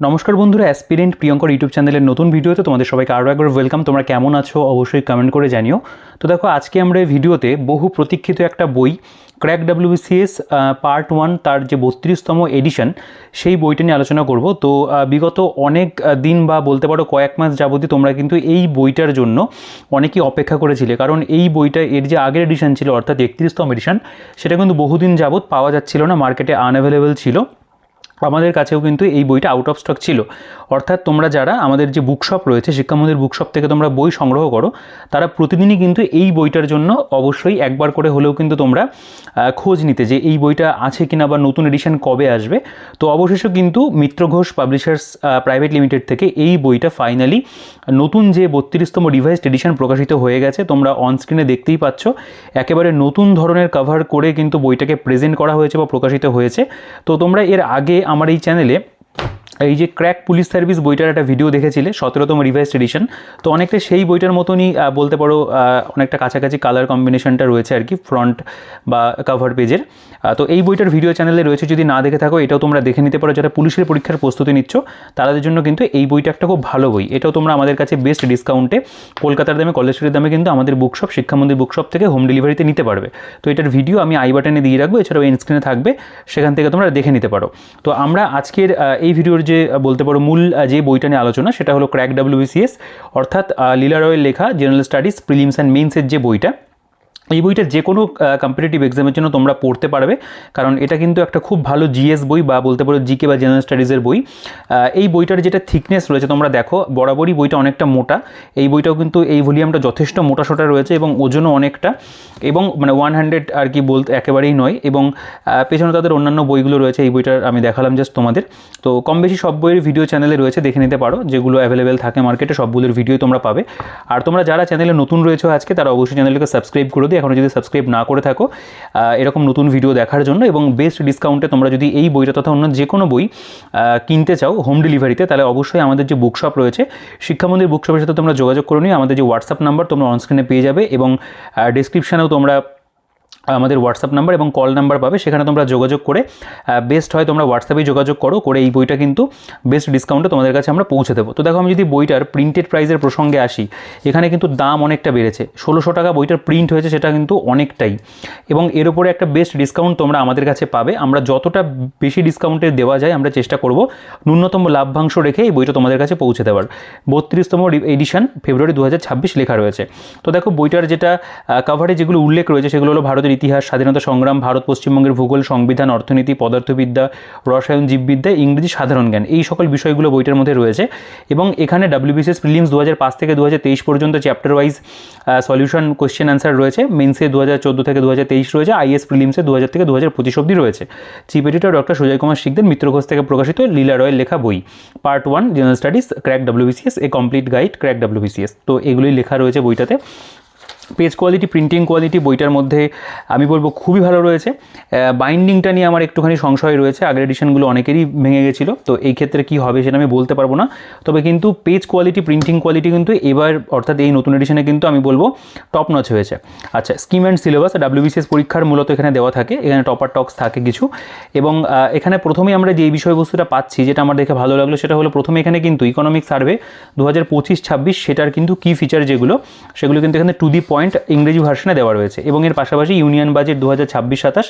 নমস্কার বন্ধুরা, aspirant Priyankar YouTube চ্যানেলের নতুন ভিডিওতে তোমাদের সবাইকে আরও একবার ওয়েলকাম। তোমরা কেমন আছো অবশ্যই কমেন্ট করে জানিও। তো দেখো, আজকে আমরা এই ভিডিওতে বহু প্রতীক্ষিত একটা বই ক্র্যাক WBCS পার্ট 1 তার যে 32তম এডিশন সেই বইটা নিয়ে আলোচনা করব। তো বিগত অনেক দিন বা বলতে পারো কয়েক মাস যাবতই তোমরা কিন্তু এই বইটার জন্য অনেকেই অপেক্ষা করেছিলে, কারণ এই বইটা এর যে আগের এডিশন ছিল অর্থাৎ 31তম এডিশন সেটা কিন্তু বহুদিন যাবত পাওয়া যাচ্ছিল না, মার্কেটে আনঅ্যাভেলেবেল ছিল। আমাদের কাছেও কিন্তু এই বইটা আউট অফ স্টক ছিল। অর্থাৎ তোমরা যারা আমাদের যে বুকশপ রয়েছে শিক্ষামন্দির বুকশপ থেকে তোমরা বই সংগ্রহ করো, তারা প্রতিদিনই কিন্তু এই বইটার জন্য অবশ্যই একবার করে হলেও কিন্তু তোমরা খোঁজ নিতে যে এই বইটা আছে কিনা বা নতুন এডিশন কবে আসবে। তো অবশেষে কিন্তু মিত্র ঘোষ পাবলিশার্স প্রাইভেট লিমিটেড থেকে এই বইটা ফাইনালি নতুন যে 32তম রিভাইজড এডিশন প্রকাশিত হয়ে গেছে। তোমরা অনস্ক্রিনে দেখতেই পাচ্ছ, একেবারে নতুন ধরনের কভার করে কিন্তু বইটাকে প্রেজেন্ট করা হয়েছে বা প্রকাশিত হয়েছে। তো তোমরা এর আগে আমার এই চ্যানেলে এই যে ক্র্যাক পুলিশ সার্ভিস বইটার একটা ভিডিও দেখেছিলে 17তম রিভাইজড এডিশন, তো অনেকটা সেই বইটার মতনই বলতে পারো, অনেকটা কাছাকাছি কালার কম্বিনেশনটা রয়েছে আর কি ফ্রন্ট বা কভার পেজের। তো এই বইটার ভিডিও চ্যানেলে রয়েছে, যদি না দেখে থাকো এটাও তোমরা দেখে নিতে পারো। যারা পুলিশের পরীক্ষার প্রস্তুতি নিচ্ছ তাদের জন্য কিন্তু এই বইটা একটা খুব ভালো বই। এটাও তোমরা আমাদের কাছে বেস্ট ডিসকাউন্টে কলকাতার দামে কলেজ স্ট্রিটের দামে কিন্তু আমাদের বুকশপ শিক্ষামন্দির বুকশপ থেকে হোম ডেলিভারিতে নিতে পারবে। তো এটার ভিডিও আমি আই বাটনে দিয়ে রাখবো, এছাড়াও এন্ড স্ক্রিনে থাকবে, সেখান থেকে তোমরা দেখে নিতে পারো। তো আমরা আজকের এই ভিডিওর যে বলতে পারো মূল যে বইটা নিয়ে আলোচনা সেটা হলো ক্র্যাক WBCS অর্থাৎ লীলা রয়ের লেখা জেনারেল স্টাডিজ প্রিলিমস অ্যান্ড মেইনসের যে বইটা। এই বইটা যে কোনো কম্পিটিটিভ এক্সামের জন্য তোমরা পড়তে পারবে, কারণ এটা কিন্তু একটা খুব ভালো জিএস বই বা বলতে পারো জিকে বা জেনারেল স্টাডিজের বই। এই বইটার যেটা থিকনেস রয়েছে তোমরা দেখো, বরাবরই বইটা অনেকটা মোটা। এই বইটাও কিন্তু এই ভলিউমটা যথেষ্ট মোটাসোটা রয়েছে এবং ওজনও অনেকটা, এবং মানে 100 আর কি বলতে একেবারেই নয়। এবং পেছনে তাদের অন্যান্য বইগুলো রয়েছে, এই বইটার আমি দেখালাম জাস্ট তোমাদের। তো কম বেশি সব বইয়ের ভিডিও চ্যানেলে রয়েছে, দেখে নিতে পারো, যেগুলো অ্যাভেলেবেল থাকে মার্কেটে সবগুলোর ভিডিও তোমরা পাবে। আর তোমরা যারা চ্যানেলে নতুন রয়েছে আজকে, তারা অবশ্যই চ্যানেলকে সাবস্ক্রাইব করে দিও এখনও যদি সাবস্ক্রাইব না করে থাকো, এরকম নতুন ভিডিও দেখার জন্য। এবং বেস্ট ডিসকাউন্টে তোমরা যদি এই বইটা তথা অন্য যে কোনো বই কিনতে চাও হোম ডেলিভারিতে, তাহলে অবশ্যই আমাদের যে বুকশপ রয়েছে শিক্ষামন্দির বুকশপের সাথে তোমরা যোগাযোগ করে নিও। আমাদের যে হোয়াটসঅ্যাপ নাম্বার তোমরা অনস্ক্রিনে পেয়ে যাবে, এবং ডেসক্রিপশানেও তোমরা আমাদের হোয়াটসঅ্যাপ নাম্বার এবং কল নাম্বার পাবে, সেখানে তোমরা যোগাযোগ করে বেস্ট হয় তোমরা হোয়াটসঅ্যাপেই যোগাযোগ করে এই বইটা কিন্তু বেস্ট ডিসকাউন্টে তোমাদের কাছে আমরা পৌঁছে দেবো। তো দেখো, আমি যদি বইটার প্রিন্টেড প্রাইসের প্রসঙ্গে আসি, এখানে কিন্তু দাম অনেকটা বেড়েছে। 1600 টাকা বইটার প্রিন্ট হয়েছে, সেটা কিন্তু অনেকটাই, এবং এর উপরে একটা বেস্ট ডিসকাউন্ট তোমরা আমাদের কাছে পাবে। আমরা যতটা বেশি ডিসকাউন্টে দেওয়া যায় আমরা চেষ্টা করব ন্যূনতম লাভ্যাংশ রেখে এই বইটা তোমাদের কাছে পৌঁছে দেওয়ার। 32তম এডিশন ফেব্রুয়ারি 2026 লেখা রয়েছে। তো দেখো, বইটার যেটা কভারে যেগুলো উল্লেখ রয়েছে সেগুলো হলো ভারতের ইতিহাস, স্বাধীনতা সংগ্রাম, ভারত পশ্চিমবঙ্গের ভূগোল, সংবিধান, অর্থনীতি, পদার্থবিদ্যা, রসায়ন, জীববিদ্যা, ইংরেজি, সাধারণ জ্ঞান, এই সকল বিষয়গুলো বইটার মধ্যে রয়েছে। এবং এখানে WBCS প্রিলিমস 2005 থেকে 2023 পর্যন্ত chapter wise solution question answer রয়েছে। মেন্সে 2014 থেকে 2023 রয়েছে, IS প্রিলিমসে 2000 থেকে 2025 অবধি রয়েছে। Chief editor doctor Sujoy Kumar Sikdar, Mitra Ghosh থেকে প্রকাশিত লীলা রয়ের লেখা বই part 1 general studies crack WBCS a complete guide crack WBCS। তো এগুলোই লেখা রয়েছে বইটাতে। পেজ কোয়ালিটি, প্রিন্টিং কোয়ালিটি বইটার মধ্যে আমি বলবো খুবই ভালো রয়েছে। বাইন্ডিংটা নিয়ে আমার একটুখানি সংশয় রয়েছে, আগের এডিশনগুলো অনেকেরই ভেঙে গেছিলো, তো এই ক্ষেত্রে কী হবে সেটা আমি বলতে পারবো না। তবে কিন্তু পেজ কোয়ালিটি, প্রিন্টিং কোয়ালিটি কিন্তু এবার অর্থাৎ এই নতুন এডিশনে কিন্তু আমি বলবো টপ নচ হয়েছে। আচ্ছা, স্কিম অ্যান্ড সিলেবাস WBCS পরীক্ষার মূলত এখানে দেওয়া থাকে, এখানে টপার টক্স থাকে কিছু। এবং এখানে প্রথমেই আমরা যে বিষয়বস্তুটা পাচ্ছি, যেটা আমার দেখে ভালো লাগলো, সেটা হলো প্রথমে এখানে কিন্তু ইকোনমিক সার্ভে 2025-26 সেটার কিন্তু কি ফিচার যেগুলো, সেগুলো কিন্তু এখানে টু দি পয়েন্ট ইংরেজি ভার্সনে দেওয়া রয়েছে। এবং এর পাশাপাশি ইউনিয়ন বাজেট 2026-27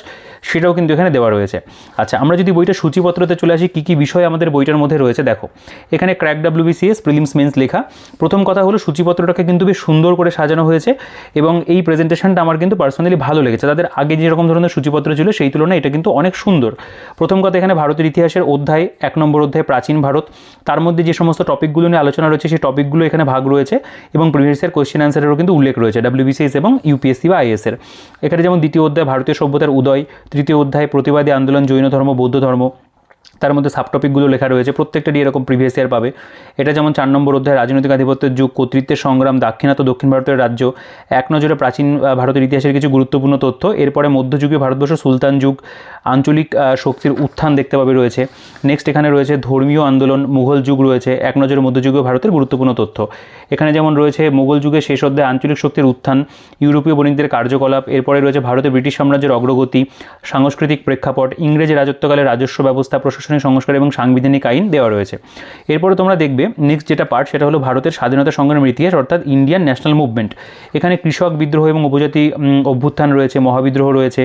সেটাও কিন্তু এখানে দেওয়া রয়েছে। আচ্ছা, আমরা যদি বইটা সূচিপত্রতে চলে আসি, কী কী বিষয় আমাদের বইটার মধ্যে রয়েছে দেখো। এখানে ক্র্যাক WBCS প্রিলিমস মেন্স লেখা। প্রথম কথা হলো সূচিপত্রটাকে কিন্তু বেশ সুন্দর করে সাজানো হয়েছে, এবং এই প্রেজেন্টেশনটা আমার কিন্তু পার্সোনালি ভালো লেগেছে। তাদের আগে যেরকম ধরনের সূচিপত্র ছিল সেই তুলনায় এটা কিন্তু অনেক সুন্দর। প্রথম কথা, এখানে ভারতের ইতিহাসের অধ্যায় 1 নম্বর অধ্যায় প্রাচীন ভারত, তার মধ্যে যে সমস্ত টপিকগুলো নিয়ে আলোচনা রয়েছে সেই টপিকগুলো এখানে ভাগ রয়েছে, এবং প্রিভিয়াস ইয়ার কোয়েশ্চেন অ্যান্সারেরও কিন্তু উল্লেখ রয়েছে WBCS এবং UPSC বা IS এর। এখানে যেমন দ্বিতীয় অধ্যায় ভারতীয় সভ্যতার উদয়, তৃতীয় অধ্যায় প্রতিবাদী আন্দোলন, জৈন ধর্ম, বৌদ্ধ ধর্ম, তার মধ্যে সাবটপিকগুলো লেখা রয়েছে, প্রত্যেকটারই এরকম প্রিভিয়াস ইয়ার পাবে। এটা যেমন 4 নম্বর অধ্যায় রাজনৈতিক আধিপত্যের যুগ, কর্তৃত্বের সংগ্রাম, দাক্ষিণাত্য দক্ষিণ ভারতের রাজ্য, 1 নজরে প্রাচীন ভারতের ইতিহাসের কিছু গুরুত্বপূর্ণ তথ্য। এরপরে মধ্যযুগীয় ভারতবর্ষ, সুলতান যুগ, আঞ্চলিক শক্তির উত্থান দেখতে পাবে রয়েছে। নেক্সট এখানে রয়েছে ধর্মীয় আন্দোলন, মুঘল যুগ রয়েছে, 1 নজরে মধ্যযুগীয় ভারতের গুরুত্বপূর্ণ তথ্য। এখানে যেমন রয়েছে মুঘল যুগের শেষ অধ্যায়ে আঞ্চলিক শক্তির উত্থান, ইউরোপীয় বণিকদের কার্যকলাপ। এরপরে রয়েছে ভারতের ব্রিটিশ সাম্রাজ্যের অগ্রগতি, সাংস্কৃতিক প্রেক্ষাপট, ইংরেজ রাজত্বকালে রাজস্ব ব্যবস্থা, প্রশাসনিক প্রশাসনিক সংস্কার এবং সাংবিধানিক আইন দেওয়া রয়েছে। এরপরে তোমরা দেখবে নেক্সট যেটা পার্ট সেটা হলো ভারতের স্বাধীনতা সংগ্রামের ইতিহাস অর্থাৎ ইন্ডিয়ান ন্যাশনাল মুভমেন্ট। এখানে কৃষক বিদ্রোহ এবং উপজাতি অভ্যুত্থান রয়েছে, মহাবিদ্রোহ রয়েছে,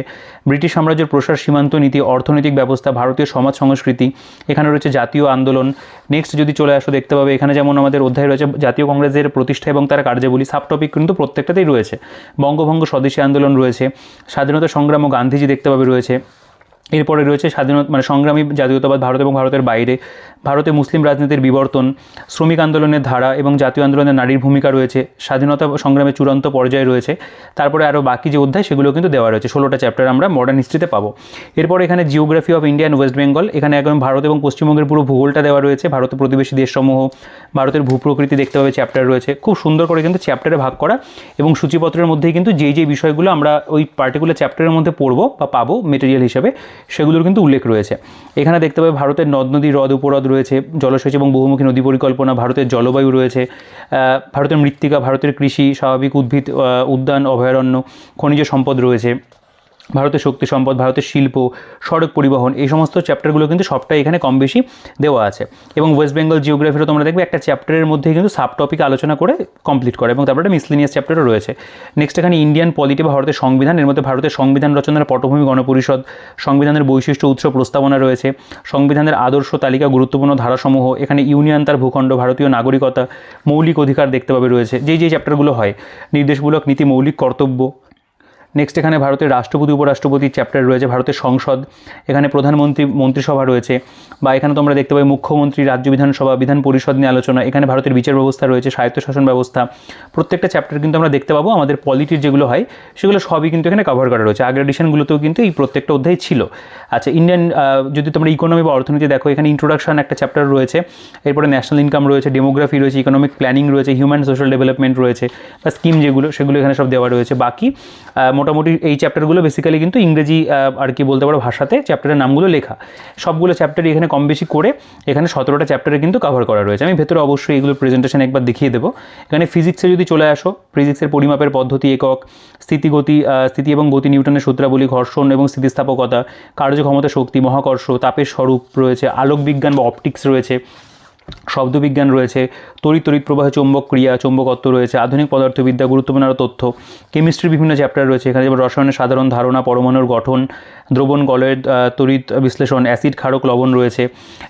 ব্রিটিশ সাম্রাজ্যের প্রসার, সীমান্ত নীতি, অর্থনৈতিক ব্যবস্থা, ভারতীয় সমাজ সংস্কৃতি, এখানে রয়েছে জাতীয় আন্দোলন। নেক্সট যদি চলে আসো দেখতে পাবে এখানে যেমন আমাদের অধ্যায় রয়েছে জাতীয় কংগ্রেসের প্রতিষ্ঠা এবং তার কার্যাবলী, সাব টপিক কিন্তু প্রত্যেকটাতেই রয়েছে। বঙ্গভঙ্গ স্বদেশী আন্দোলন রয়েছে, স্বাধীনতা সংগ্রাম ও গান্ধীজি দেখতে পাবে রয়েছে। এরপরে রয়েছে স্বাধীনতা মানে সংগ্রামী জাতীয়তাবাদ ভারত এবং ভারতের বাইরে, ভারতে মুসলিম রাজনীতির বিবর্তন, শ্রমিক আন্দোলনের ধারা এবং জাতীয় আন্দোলনে নারীর ভূমিকা রয়েছে, স্বাধীনতা সংগ্রামের চূড়ান্ত পর্যায়ে রয়েছে। তারপরে আরও বাকি যে অধ্যায় সেগুলো কিন্তু দেওয়া রয়েছে, 16টা চ্যাপ্টার আমরা মডার্ন হিস্ট্রিতে পাবো। এরপর এখানে geography of India and West Bengal, এখানে একদম ভারত এবং পশ্চিমবঙ্গের পুরো ভূগোলটা দেওয়া রয়েছে, ভারতের প্রতিবেশী দেশসমূহ, ভারতের ভূপ্রকৃতি দেখতে পাবে চ্যাপ্টার রয়েছে। খুব সুন্দর করে কিন্তু চ্যাপ্টারে ভাগ করা এবং সূচিপত্রের মধ্যেই কিন্তু যেই বিষয়গুলো আমরা ওই পার্টিকুলার চ্যাপ্টারের মধ্যে পড়বো বা পাবো মেটেরিয়াল হিসেবে সেগুলোর কিন্তু উল্লেখ রয়েছে। এখানে দেখতে পাবে ভারতের নদ নদী, হ্রদ, উপহ্রদ রয়েছে, জলসেচ এবং বহুমুখী নদী পরিকল্পনা, ভারতের জলবায়ু রয়েছে, ভারতের মৃত্তিকা, ভারতের কৃষি, স্বাভাবিক উদ্ভিদ উদ্যান, অভয়ারণ্য, খনিজ সম্পদ রয়েছে, ভারতের শক্তি সম্পদ, ভারতের শিল্প, সড়ক পরিবহন, এই সমস্ত চ্যাপ্টারগুলো কিন্তু সবটাই এখানে কম বেশি দেওয়া আছে। এবং ওয়েস্ট বেঙ্গল জিওগ্রাফিরও তোমরা দেখবে একটা চ্যাপ্টারের মধ্যেই কিন্তু সাব টপিক আলোচনা করে কমপ্লিট করে এবং তারপরে একটা মিসলিনিয়াস চ্যাপ্টারও রয়েছে। নেক্সট এখানে ইন্ডিয়ান পলিটি বা ভারতের সংবিধান, এর মধ্যে ভারতের সংবিধান রচনার পটভূমি, গণপরিষদ, সংবিধানের বৈশিষ্ট্য, উৎস, প্রস্তাবনা রয়েছে, সংবিধানের আদর্শ তালিকা, গুরুত্বপূর্ণ ধারাসমূহ, এখানে ইউনিয়ন, তার ভূখণ্ড, ভারতীয় নাগরিকতা, মৌলিক অধিকার দেখতে পাবে রয়েছে, যেই চ্যাপ্টারগুলো হয়, নির্দেশমূলক নীতি, মৌলিক কর্তব্য। নেক্সট এখানে ভারতের রাষ্ট্রপতি, উপরাষ্ট্রপতির চ্যাপ্টার রয়েছে, ভারতের সংসদ, এখানে প্রধানমন্ত্রী, মন্ত্রিসভা রয়েছে, বা এখানে তোমরা দেখতে পাবে মুখ্যমন্ত্রী, রাজ্য বিধানসভা, বিধান পরিষদ নিয়ে আলোচনা, এখানে ভারতের বিচার ব্যবস্থা রয়েছে, স্বায়ত্তশাসন ব্যবস্থা। প্রত্যেকটা চ্যাপ্টার কিন্তু আমরা দেখতে পাবো আমাদের পলিটির যেগুলো হয় সেগুলো সবই কিন্তু এখানে কভার করা রয়েছে। আগের এডিশনগুলোতেও কিন্তু এই প্রত্যেকটা অধ্যায় ছিল। আচ্ছা, ইন্ডিয়ান যদি তোমরা ইকোনমি বা অর্থনীতি দেখো, এখানে ইন্ট্রোডাকশন একটা চ্যাপ্টার রয়েছে, এরপরে ন্যাশনাল ইনকাম রয়েছে, ডেমোগ্রাফি রয়েছে, ইকোনমিক প্ল্যানিং রয়েছে, হিউম্যান সোশ্যাল ডেভেলপমেন্ট রয়েছে, বা স্কিম সেগুলো এখানে সব দেওয়া রয়েছে। বাকি মোটামুটি এই চ্যাপ্টারগুলো বেসিক্যালি কিন্তু ইংরেজি আর কি বলতে পারো ভাষাতে চ্যাপ্টারের নামগুলো লেখা, সবগুলো চ্যাপ্টারই এখানে কম বেশি করে এখানে 17টা চ্যাপ্টারে কিন্তু কভার করা রয়েছে। আমি ভেতরে অবশ্যই এগুলোর প্রেজেন্টেশন একবার দেখিয়ে দেবো। এখানে ফিজিক্সে যদি চলে আসো, ফিজিক্সের পরিমাপের পদ্ধতি, একক, স্থিতি এবং গতি, নিউটনের সূত্রাবলী, ঘর্ষণ এবং স্থিতিস্থাপকতা, কার্যক্ষমতা, শক্তি, মহাকর্ষ, তাপের স্বরূপ রয়েছে, আলোক বিজ্ঞান বা অপটিক্স রয়েছে, শব্দবিজ্ঞান রয়েছে, তড়িৎ প্রবাহ, চৌম্বক ক্রিয়া, চৌম্বকত্ব রয়েছে, আধুনিক পদার্থবিদ্যা, গুরুত্বপূর্ণ আরও তথ্য, কেমিস্ট্রির বিভিন্ন চ্যাপ্টার রয়েছে, এখানে যেমন রসায়নের সাধারণ ধারণা, পরমাণুর গঠন, দ্রবণ গলয়ের তড়িৎ বিশ্লেষণ, অ্যাসিড, ক্ষারক, লবণ রয়েছে,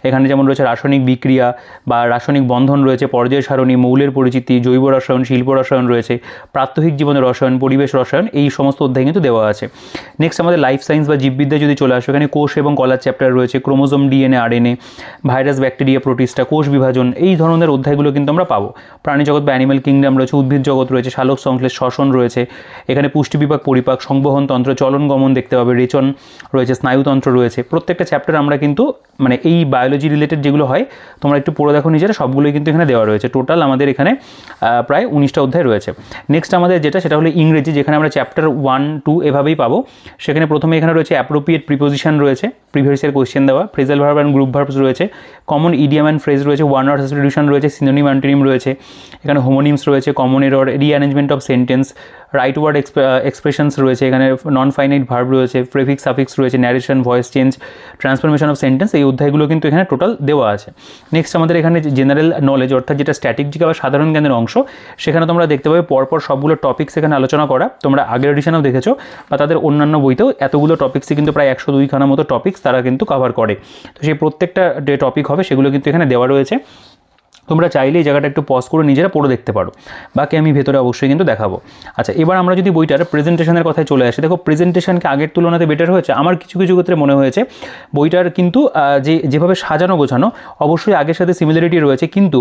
এখানে যেমন রয়েছে রাসায়নিক বিক্রিয়া বা রাসায়নিক বন্ধন রয়েছে, পর্যায় সারণী, মৌলের পরিচিতি, জৈব রসায়ন, শিল্প রসায়ন রয়েছে, প্রাত্যহিক জীবনের রসায়ন, পরিবেশ রসায়ন, এই সমস্ত অধ্যায় কিন্তু দেওয়া আছে। নেক্সট আমাদের লাইফ সায়েন্স বা জীববিদ্যা যদি চলে আসে, এখানে কোষ এবং কলার চ্যাপ্টার রয়েছে, chromosome, DNA, RNA, virus, bacteria, Protista, কোষ বিভাজন, এই ধরনের অধ্যায়গুলো কিন্তু আমরা পাবো। প্রাণী জগৎ বা অ্যানিম্যাল কিংডম রয়েছে, উদ্ভিদ জগৎ রয়েছে, সালোক সংশ্লেষ, শ্বসন রয়েছে, এখানে পুষ্টি বিভাগ, পরিপাক, সংবহন তন্ত্র, চলন গমন দেখতে পাবে, রেচন রয়েছে, স্নায়ুতন্ত্র রয়েছে। প্রত্যেকটা চ্যাপ্টার আমরা কিন্তু মানে এই বায়োলজি রিলেটেড যেগুলো হয় তোমরা একটু পড়ে দেখো নিজেরা, সবগুলোই কিন্তু এখানে দেওয়া রয়েছে। টোটাল আমাদের এখানে প্রায় 19টা অধ্যায় রয়েছে। নেক্সট আমাদের সেটা হলো ইংরেজি, যেখানে আমরা চ্যাপ্টার 1, 2 এভাবেই পাবো। সেখানে প্রথমে এখানে রয়েছে অ্যাপ্রোপ্রিয়েট প্রিপোজিশন রয়েছে, প্রিভিয়াস ইয়ার কোয়েশ্চেন দেওয়া, phrasal verb and group verbs রয়েছে, কমন ইডিয়াম অ্যান্ড ফ্রেজ রয়েছে, ওয়ান ওয়ার্ড সাবস্টিটিউশন রয়েছে, সিনোনিম অ্যান্টোনিম রয়েছে, এখানে হোমোনিমস রয়েছে, common error, rearrangement of sentence, right word expressions রয়েছে, এখানে নন ফাইনাইট ভার্ব রয়েছে, প্রেফিক্স সাফিক্স রয়েছে, narration, voice change, transformation of sentence, এই অধ্যায়গুলো কিন্তু এখানে টোটাল দেওয়া আছে। নেক্সট আমাদের এখানে জেনারেল নলেজ অর্থাৎ যেটা স্ট্যাটিক বা সাধারণ জ্ঞানের অংশ, সেখানে তোমরা দেখতে পাবে পরপর সবগুলো টপিক্স এখানে আলোচনা করা। তোমরা আগের এডিশনেও দেখেছো বা তাদের অন্যান্য বইতেও এতগুলো টপিক্সই কিন্তু প্রায় 102খানা মতো টপিক্স তারা কিন্তু কভার করে। তো সেই প্রত্যেকটা যে টপিক হবে সেগুলো কিন্তু এখানে দেওয়া রয়েছে। তোমরা চাইলে এই জায়গাটা একটু পজ করে নিজেরা পড়ে দেখতে পারো, বাকি আমি ভেতরে অবশ্যই কিন্তু দেখাবো। আচ্ছা, এবার আমরা যদি বইটার প্রেজেন্টেশনের কথায় চলে আসি, দেখো প্রেজেন্টেশনকে আগের তুলনাতে বেটার হয়েছে। আমার কিছু ক্ষেত্রে মনে হয়েছে বইটার কিন্তু যেভাবে সাজানো গোছানো অবশ্যই আগের সাথে সিমিলারিটি রয়েছে, কিন্তু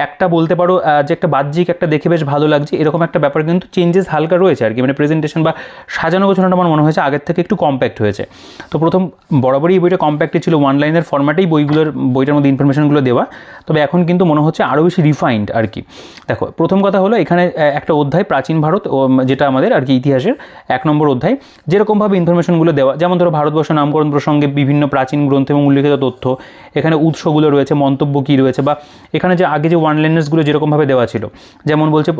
একটা বলতে পারো যে একটা বাহ্যিক একটা দেখে বেশ ভালো লাগছে এরকম একটা ব্যাপার কিন্তু চেঞ্জেস হালকা রয়েছে আর কি। মানে প্রেজেন্টেশন বা সাজানো গোছানোটা আমার মনে হয়েছে আগের থেকে একটু কম্প্যাক্ট হয়েছে। তো প্রথম বরাবরই এই বইটা কম্প্যাক্টই ছিল, ওয়ান লাইনের ফরম্যাটেই বইটার মধ্যে ইনফরমেশনগুলো দেওয়া, তবে এখন কিন্তু মনে হচ্ছে আরও বেশি রিফাইন্ড আর কি। দেখো, প্রথম কথা হলো এখানে একটা অধ্যায় প্রাচীন ভারত, যেটা আমাদের আর কি ইতিহাসের 1 নম্বর অধ্যায়, যেরকমভাবে ইনফরমেশনগুলো দেওয়া, যেমন ধরো ভারতবর্ষ নামকরণ প্রসঙ্গে বিভিন্ন প্রাচীন গ্রন্থ এবং উল্লেখিত তথ্য, এখানে উৎসগুলো রয়েছে, মন্তব্য কী রয়েছে, বা এখানে যে আগে যে ওয়ান লাইনার্সগুলো যেরকমভাবে দেওয়া ছিল, যেমন বলছে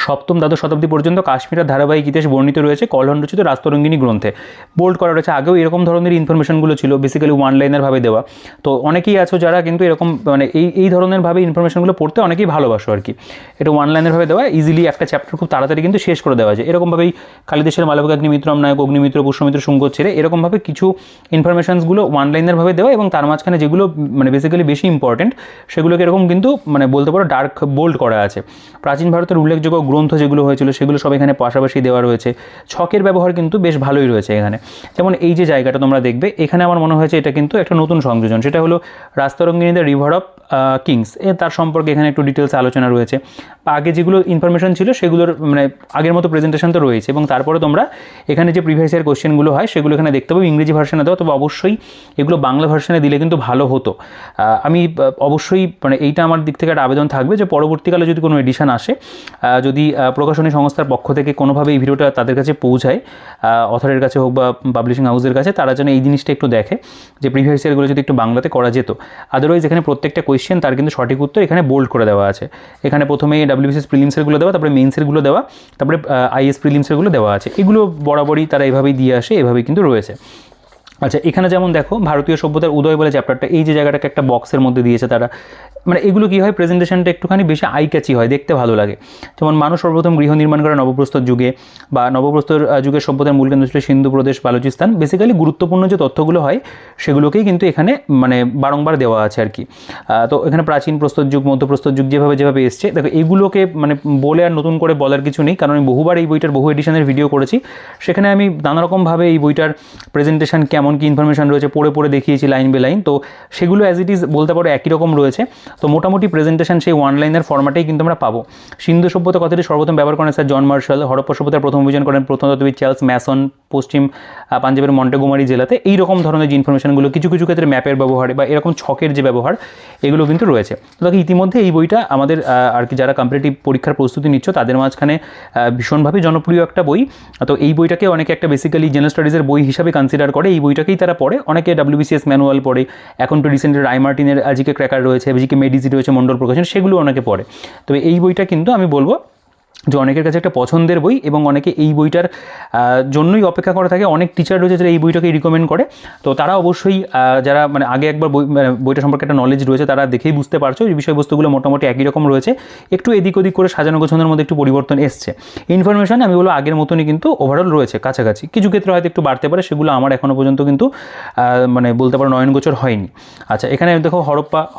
সপ্তম দ্বাদশ শতাব্দী পর্যন্ত কাশ্মীরের ধারাবাহিক ইতিহাস বর্ণিত রয়েছে কলহণ্ডচিত রাস্তরঙ্গিনী গ্রন্থে। বোল্ড করা রয়েছে। আগেও এরকম ধরনের ইনফরমেশনগুলো ছিল, বেসিক্যালি ওয়ান লাইনার ভাবে দেওয়া। তো অনেকেই আছো যারা কিন্তু এরকম মানে এই ধরনের ভাবে ইনফরমেশনগুলো পড়তে অনেকেই ভালোবাসো আর কি। এটা ওয়ান লাইনের ভাবে দেওয়া, ইজিলি একটা চ্যাপ্টার খুব তাড়াতাড়ি কিন্তু শেষ করে দেওয়া যায়। এরকমভাবেই কালিদাসের মালবিকাগ্নিমিত্র নায়ক, অগ্নিমিত্র, পুষ্যমিত্র, শুঙ্গ ছেড়ে এরকমভাবে কিছু ইনফরমেশনসগুলো ওয়ান লাইনের ভাবে দেওয়া, এবং তার মাঝখানে যেগুলো মানে বেসিক্যালি বেশি ইম্পর্টেন্ট সেগুলোকে এরকম কিন্তু মানে বলতে পারো ডার্ক বোল্ড করা আছে। প্রাচীন ভারতের উল্লেখযোগ্য গ্রন্থ যেগুলো হয়েছিল সেগুলো সব এখানে পাশাপাশি দেওয়া রয়েছে। ছকের ব্যবহার কিন্তু বেশ ভালোই রয়েছে এখানে। যেমন এই যে জায়গাটা তোমরা দেখবে, এখানে আমার মনে হয়েছে এটা কিন্তু একটা নতুন সংযোজন, সেটা হলো রাস্তরঙ্গিনী দ্য রিভার অফ কিংস, তার সম্পর্কে এখানে একটু ডিটেলস আলোচনা রয়েছে। আগে যেগুলো ইনফরমেশন ছিল সেগুলোর মানে আগের মতো প্রেজেন্টেশন তো রয়েছে, এবং তারপরে তোমরা এখানে যে প্রিভিয়াস ইয়ার কোশ্চেনগুলো হয় সেগুলো এখানে দেখতে পাবো। ইংরেজি ভার্সনে দেওয়া, তবে অবশ্যই এগুলো বাংলা ভার্সনে দিলে কিন্তু ভালো হতো। আমি অবশ্যই মানে এইটা আমার দিক থেকে একটা আবেদন থাকবে যে পরবর্তীকালে যদি কোনো এডিশন আসে, যদি প্রকাশনী সংস্থার পক্ষ থেকে কোনোভাবে এই ভিডিওটা তাদের কাছে পৌঁছায়, অথরের কাছে হোক বা পাবলিশিং হাউসের কাছে, তারা যেন এই জিনিসটা একটু দেখে যে প্রিভিয়াস ইয়ারগুলো যদি একটু বাংলাতে করা যেত। আদারওয়াইজ এখানে প্রত্যেকটা কোয়েশ্চেন তার কিন্তু সঠিক উত্তর এখানে বোল্ড করে দেওয়া আছে। এখানে প্রথমে ডাব্লিউবিসিএস প্রিলিমসেরগুলো দেওয়া, তারপরে মেইনসেরগুলো দেওয়া, তারপরে আইএস প্রিলিমসেরগুলো দেওয়া আছে। এগুলো বরাবরই তারা এভাবেই দিয়ে আসে, এভাবেই কিন্তু রয়েছে। আচ্ছা, এখানে যেমন দেখো ভারতীয় সভ্যতার উদয় বলে চ্যাপ্টারটা, এই যে জায়গাটাকে একটা বক্সের মধ্যে দিয়েছে তারা, মানে এগুলো কী হয়, প্রেজেন্টেশনটা একটুখানি বেশি আই ক্যাচি হয়, দেখতে ভালো লাগে। যেমন মানুষ সর্বপ্রথম গৃহ নির্মাণ করে নবপ্রস্তর যুগে, বা নবপ্রস্তর যুগের সভ্যতার মূল কেন্দ্র ছিল সিন্ধু প্রদেশ, বালুচিস্তান। বেসিক্যালি গুরুত্বপূর্ণ যে তথ্যগুলো হয় সেগুলোকেই কিন্তু এখানে মানে বারংবার দেওয়া আছে আর কি। তো এখানে প্রাচীন প্রস্তর যুগ, মধ্যপ্রস্তর যুগ যেভাবে এসছে, দেখো এগুলোকে মানে বলে আর নতুন করে বলার কিছু নেই, কারণ আমি বহুবার এই বইটার বহু এডিশনের ভিডিও করেছি। সেখানে আমি নানারকমভাবে এই বইটার প্রেজেন্টেশন কেমন কি ইনফরমেশন রয়েছে পড়ে দেখিয়েছি লাইন বাই লাইন। তো সেগুলো অ্যাজ ইট ইজ বলতে পারো একই রকম রয়েছে। তো মোটামুটি প্রেজেন্টেশন সেই ওয়ান লাইনের ফরম্যাটেই কিন্তু আমরা পাবো। সিন্ধু সভ্যতা কথাটি সর্বপ্রথম ব্যবহার করেন স্যার জন মার্শাল। হরপ্পা সভ্যতার প্রথম অভিযান করেন প্রত্নতত্ত্ববিদ চার্লস ম্যাসন পশ্চিম পাঞ্জাবের মন্টেগোমারি জেলাতে। এই রকম ধরনের যে ইনফরমেশনগুলো, কিছু ক্ষেত্রে ম্যাপের ব্যবহার বা এরকম ছকের যে ব্যবহার, এগুলো কিন্তু রয়েছে। তো দেখো ইতিমধ্যে এই বইটা আমাদের আর কি যারা কম্পিটিটিভ পরীক্ষার প্রস্তুতি নিচ্ছ তাদের মাঝখানে ভীষণভাবে জনপ্রিয় একটা বই। তো এই বইটাকে অনেকে একটা বেসিক্যালি জেনারেল স্টাডিজের বই হিসাবে কনসিডার করে, এই বইটাকেই তারা পড়ে। অনেকে ডাব্লিউবিসিএস ম্যানুয়াল পড়ে, এখন তো রিসেন্টলি রায় মার্টিনের জিকে ক্র্যাকার রয়েছে, জিকে মেডিজি রয়েছে, মন্ডল প্রকাশন, সেগুলো অনেকে পড়ে। তবে এই বইটা কিন্তু আমি বলবো যে অনেকের কাছে একটা পছন্দের বই, এবং অনেকে এই বইটার জন্যই অপেক্ষা করে থাকে। অনেক টিচার রয়েছে যারা এই বইটাকে রিকমেন্ড করে। তো তারা অবশ্যই যারা মানে আগে একবার বইটা সম্পর্কে একটা নলেজ রয়েছে, তারা দেখেই বুঝতে পারছো এই বিষয়বস্তুগুলো মোটামুটি একই রকম রয়েছে, একটু এদিক ওদিক করে সাজানো গোছানোর মধ্যে একটু পরিবর্তন এসছে। ইনফরমেশন আমি বলবো আগের মতনই কিন্তু ওভারঅল রয়েছে, কাছাকাছি। কিছু ক্ষেত্রে হয়তো একটু বাড়তে পারে, সেগুলো আমার এখনও পর্যন্ত কিন্তু মানে বলতে পারো নয়নগোচর হয়নি। আচ্ছা, এখানে দেখো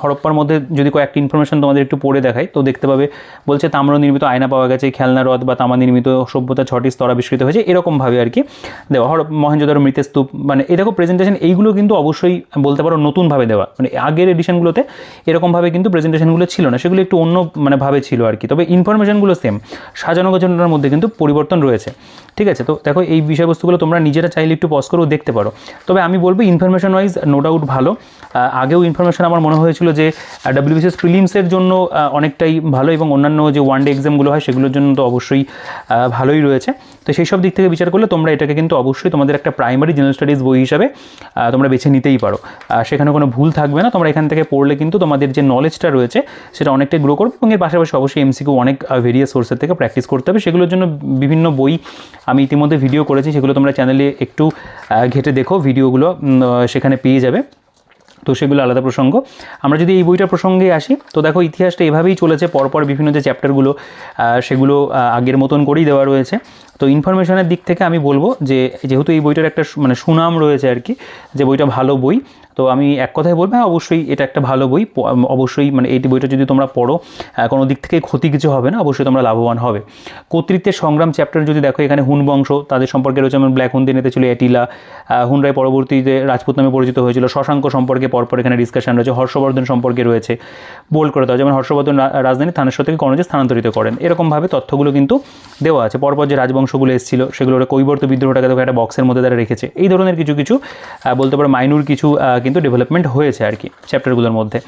হরপ্পার মধ্যে যদি কয়েকটি ইনফরমেশন তোমাদের একটু পড়ে দেখাই, তো দেখতে পাবে বলছে তাম্র নির্মিত আয়না পাওয়া গেছে, খেলনা হ্রদ বা তামা নির্মিত সভ্যতা 6টি স্তর আবিষ্কৃত হয়েছে, এরকমভাবে আর কি দেওয়া। মহেঞ্জোদারো মৃতেস্তূপ, মানে এই দেখো প্রেজেন্টেশন এইগুলো কিন্তু অবশ্যই বলতে পারো নতুনভাবে দেওয়া। মানে আগের এডিশনগুলোতে এরকমভাবে কিন্তু প্রেজেন্টেশনগুলো ছিল না, সেগুলো একটু অন্য মানে ভাবে ছিল আর কি। তবে ইনফরমেশনগুলো সেম, সাজানো গোছানোর মধ্যে কিন্তু পরিবর্তন রয়েছে। ঠিক আছে, তো দেখো এই বিষয়বস্তুগুলো তোমরা নিজেরা চাইলে একটু পজ করেও দেখতে পারো। তবে আমি বলবো ইনফরমেশন ওয়াইজ নো ডাউট ভালো। আগেও ইনফরমেশন আমার মনে হয়েছিল যে ডাব্লিউবিসিএস প্রিলিমসের জন্য অনেকটাই ভালো, এবং অন্যান্য যে ওয়ান ডে এক্সামগুলো হয় সেগুলোর জন্য তো অবশ্যই ভালোই রয়েছে। তো সেই সব দিক থেকে বিচার করলে তোমরা এটাকে কিন্তু অবশ্যই তোমাদের একটা প্রাইমারি জেনারেল স্টাডিজ বই হিসাবে তোমরা বেছে নিতেই পারো। সেখানে কোনো ভুল থাকবে না। তোমরা এখান থেকে পড়লে কিন্তু তোমাদের যে নলেজটা রয়েছে সেটা অনেকটাই গ্রো করবে, এবং এর পাশাপাশি অবশ্যই এমসিকিউ অনেক ভেরিয়াস সোর্সের থেকে প্র্যাকটিস করতে হবে। সেগুলোর জন্য বিভিন্ন বই আমি ইতিমধ্যে ভিডিও করেছি, সেগুলো তোমরা চ্যানেলে একটু ঘেটে দেখো, ভিডিওগুলো সেখানে পেয়ে যাবে। তো সেগুলো আলাদা প্রসঙ্গ। আমরা যদি এই বইটার প্রসঙ্গে আসি, তো দেখো ইতিহাসটা এভাবেই চলেছে, পরপর বিভিন্ন যে চ্যাপ্টারগুলো সেগুলো আগের মতন করেই দেওয়া রয়েছে। তো ইনফরমেশনের দিক থেকে আমি বলবো যে যেহেতু এই বইটার একটা মানে সুনাম রয়েছে আর কি, যে বইটা ভালো বই, তো আমি এক কথায় বলবো হ্যাঁ অবশ্যই এটা একটা ভালো বই। অবশ্যই মানে এই বইটা যদি তোমরা পড়ো কোনো দিক থেকে ক্ষতি কিছু হবে না, অবশ্যই তোমরা লাভবান হবে। কর্তৃত্বের সংগ্রাম চ্যাপ্টার যদি দেখো, এখানে হুন বংশ তাদের সম্পর্কে রয়েছে, যেমন ব্ল্যাক হুন নেতা ছিল অ্যাটিলা, হুন রায় পরবর্তীতে রাজপুত নামে পরিচিত হয়েছিল, শশাঙ্ক সম্পর্কে পরপর এখানে ডিসকাশন রয়েছে, হর্ষবর্ধন সম্পর্কে রয়েছে, বোল্ড করে দেওয়া, যেমন হর্ষবর্ধন রাজধানী থানেশ্বর থেকে কনৌজে স্থানান্তরিত করেন। এরকমভাবে তথ্যগুলো কিন্তু দেওয়া আছে। পরপর যে রাজবংশগুলো এসেছিল সেগুলোর কৈবর্ত বিদ্রোহটাকে দেখো একটা বক্সের মধ্যে তারা রেখেছে। এই ধরনের কিছু বলতে পারো মাইনুর কিছু কিন্তু ডেভেলপমেন্ট হয়েছে আর কি চ্যাপ্টারগুলোর মধ্যে,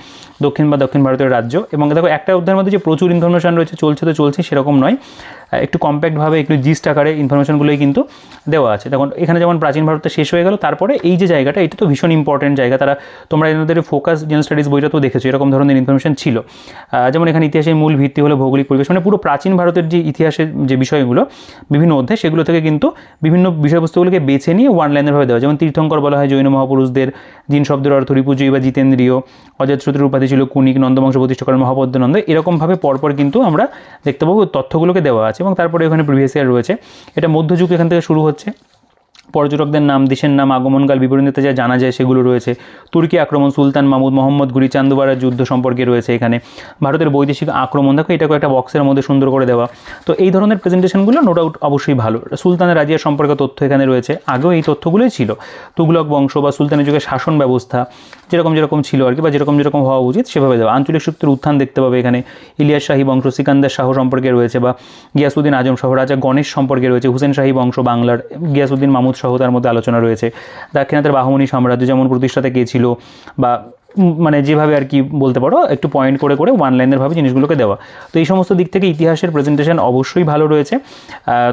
দক্ষিণ ভারতের রাজ্য। এবং দেখো একটা অধ্যায়ের মধ্যে যে প্রচুর ইনফরমেশন রয়েছে, চলছে তো চলছে সেরকম নয়, একটু কম্প্যাক্টভাবে একটু জিস্ট আকারে ইনফরমেশনগুলোই কিন্তু দেওয়া আছে। দেখুন এখানে যেমন প্রাচীন ভারতটা শেষ হয়ে গেল, তারপরে এই যে জায়গাটা, এটা তো ভীষণ ইম্পর্টেন্ট জায়গা। তোমরা এদের ফোকাস জেনারেল স্টাডিজ বইটা তো দেখেছো, এরকম ধরনের ইনফরমেশন ছিল। যেমন এখানে ইতিহাসের মূল ভিত্তি হলো ভৌগোলিক পরিবেশ, মানে পুরো প্রাচীন ভারতের যে ইতিহাসের যে বিষয়গুলো বিভিন্ন অধ্যায়, সেগুলো থেকে কিন্তু বিভিন্ন বিষয়বস্তুগুলোকে বেছে নিয়ে ওয়ান লাইনেরভাবে দেওয়া। যেমন তীর্থঙ্কর বলা হয় জৈন মহাপুরুষদের, জিন শব্দের অর্থ রিপুজয়ী বা জিতেন্দ্রীয়, অজাতশত্রুর উপাধি ছিল কুনিক, নন্দবংশ প্রতিষ্ঠা করেন মহাপদ্মনন্দ। এরকমভাবে পরপর কিন্তু আমরা দেখতে পাবো তথ্যগুলোকে দেওয়া আছে। এবং তারপরে এখানে প্রিভিয়াস ইয়ার রয়েছে, এটা মধ্যযুগ এখান থেকে শুরু হচ্ছে। পর্যটকদের নাম, দেশের নাম, আগমনকাল, বিবরণীতে যা জানা যায় সেগুলো রয়েছে। তুর্কি আক্রমণ, সুলতান মাহমুদ, মোহাম্মদ ঘুরি, চান্দুবাড়ার যুদ্ধ সম্পর্কে রয়েছে এখানে। ভারতের বৈদেশিক আক্রমণ, দেখো এটাকে একটা বক্সের মধ্যে সুন্দর করে দেওয়া। তো এই ধরনের প্রেজেন্টেশনগুলো নো ডাউট অবশ্যই ভালো। সুলতানের রাজিয়া সম্পর্কে তথ্য এখানে রয়েছে, আগেও এই তথ্যগুলোই ছিল। তুগলক বংশ বা সুলতানের যুগে শাসন ব্যবস্থা যেরকম ছিল আর কি, বা যেরকম হওয়া উচিত সেভাবে দেওয়া। আঞ্চলিক শক্তির উত্থান দেখতে পাবে এখানে। ইলিয়াস শাহী বংশ, সিকান্দার শাহ সম্পর্কে রয়েছে, বা গিয়াসউদ্দিন আজম সহ রাজা গণেশ সম্পর্কে রয়েছে। হুসেন শাহী বংশ বাংলার, গিয়াসউদ্দিন মাহমুদ সহ তার মধ্যে আলোচনা রয়েছে। দাক্ষিণাত্যের বাহমনি সাম্রাজ্য যেমন প্রতিষ্ঠাতা কে ছিল, বা মানে যেভাবে আর কি বলতে পারো, একটু পয়েন্ট করে ওয়ান লাইনেরভাবে জিনিসগুলোকে দেওয়া। তো এই সমস্ত দিক থেকে ইতিহাসের প্রেজেন্টেশন অবশ্যই ভালো রয়েছে।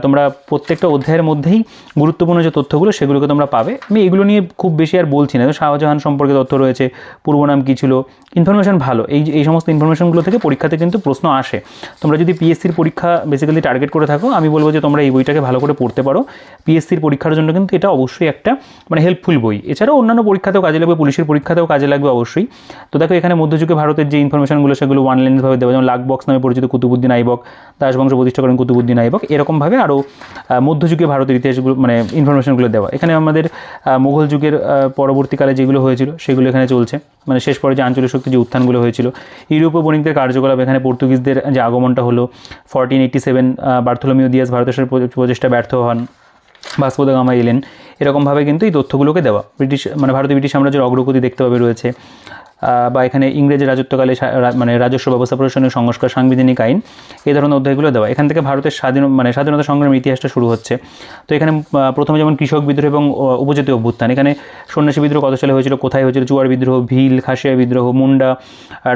তোমরা প্রত্যেকটা অধ্যায়ের মধ্যেই গুরুত্বপূর্ণ যে তথ্যগুলো সেগুলোকে তোমরা পাবে। আমি এগুলো নিয়ে খুব বেশি আর বলছি না। শাহজাহান সম্পর্কে তথ্য রয়েছে, পূর্ব নাম কী ছিল, ইনফরমেশন ভালো। এই সমস্ত ইনফরমেশনগুলো থেকে পরীক্ষাতে কিন্তু প্রশ্ন আসে। তোমরা যদি পিএসসির পরীক্ষা বেসিক্যালি টার্গেট করে থাকো, আমি বলবো যে তোমরা এই বইটাকে ভালো করে পড়তে পারো। পিএসসির পরীক্ষার জন্য কিন্তু এটা অবশ্যই একটা মানে হেল্পফুল বই। এছাড়াও অন্যান্য পরীক্ষাতেও কাজে লাগবে, পুলিশের পরীক্ষাতেও কাজে লাগবে অবশ্যই। তো দেখো এখানে মধ্যযুগে ভারতের যে ইনফরমেশনগুলো সেগুলো ওয়ান লাইনেরভাবে দেওয়া, যেমন লাখ বক্স নামে পরিচিত কুতুবুদ্দিন আইবক, দাস বংশ প্রতিষ্ঠা করেন কুতুবুদ্দিন আইবক। এরকমভাবে আরও মধ্যযুগে ভারতের ইতিহাসগুলো মানে ইনফরমেশনগুলো দেওয়া। এখানে আমাদের মুঘল যুগের পরবর্তীকালে যেগুলো হয়েছিল সেগুলো এখানে চলছে, মানে শেষ পরে যে আঞ্চলিক শক্তি যে উত্থানগুলো হয়েছিল। ইউরোপীয় বণিকদের কার্যকলাপ, এখানে পর্তুগিজদের যে আগমনটা হলো 1487, বার্থোলোমিও দিয়াস ভারতের প্রচেষ্টা ব্যর্থ হন, ভাস্কো দা গামা এলেন। এরকমভাবে কিন্তু এই তথ্যগুলোকে দেওয়া। ভারতীয় ব্রিটিশ সাম্রাজ্যের অগ্রগতি দেখতে পাবে রয়েছে, বা এখানে ইংরেজের রাজত্বকালে মানে রাজস্ব ব্যবস্থা, প্রশাসনিক সংস্কার, সাংবিধানিক আইন, এই ধরনের অধ্যায়গুলো দেওয়া। এখান থেকে ভারতের স্বাধীনতা সংগ্রামের ইতিহাসটা শুরু হচ্ছে। তো এখানে প্রথমে যেমন কৃষক বিদ্রোহ এবং উপজাতীয় অভ্যুত্থান, এখানে সন্ন্যাসী বিদ্রোহ কত সালে হয়েছিল, কোথায় হয়েছিল, চুয়ার বিদ্রোহ, ভিল, খাসিয়া বিদ্রোহ, মুন্ডা,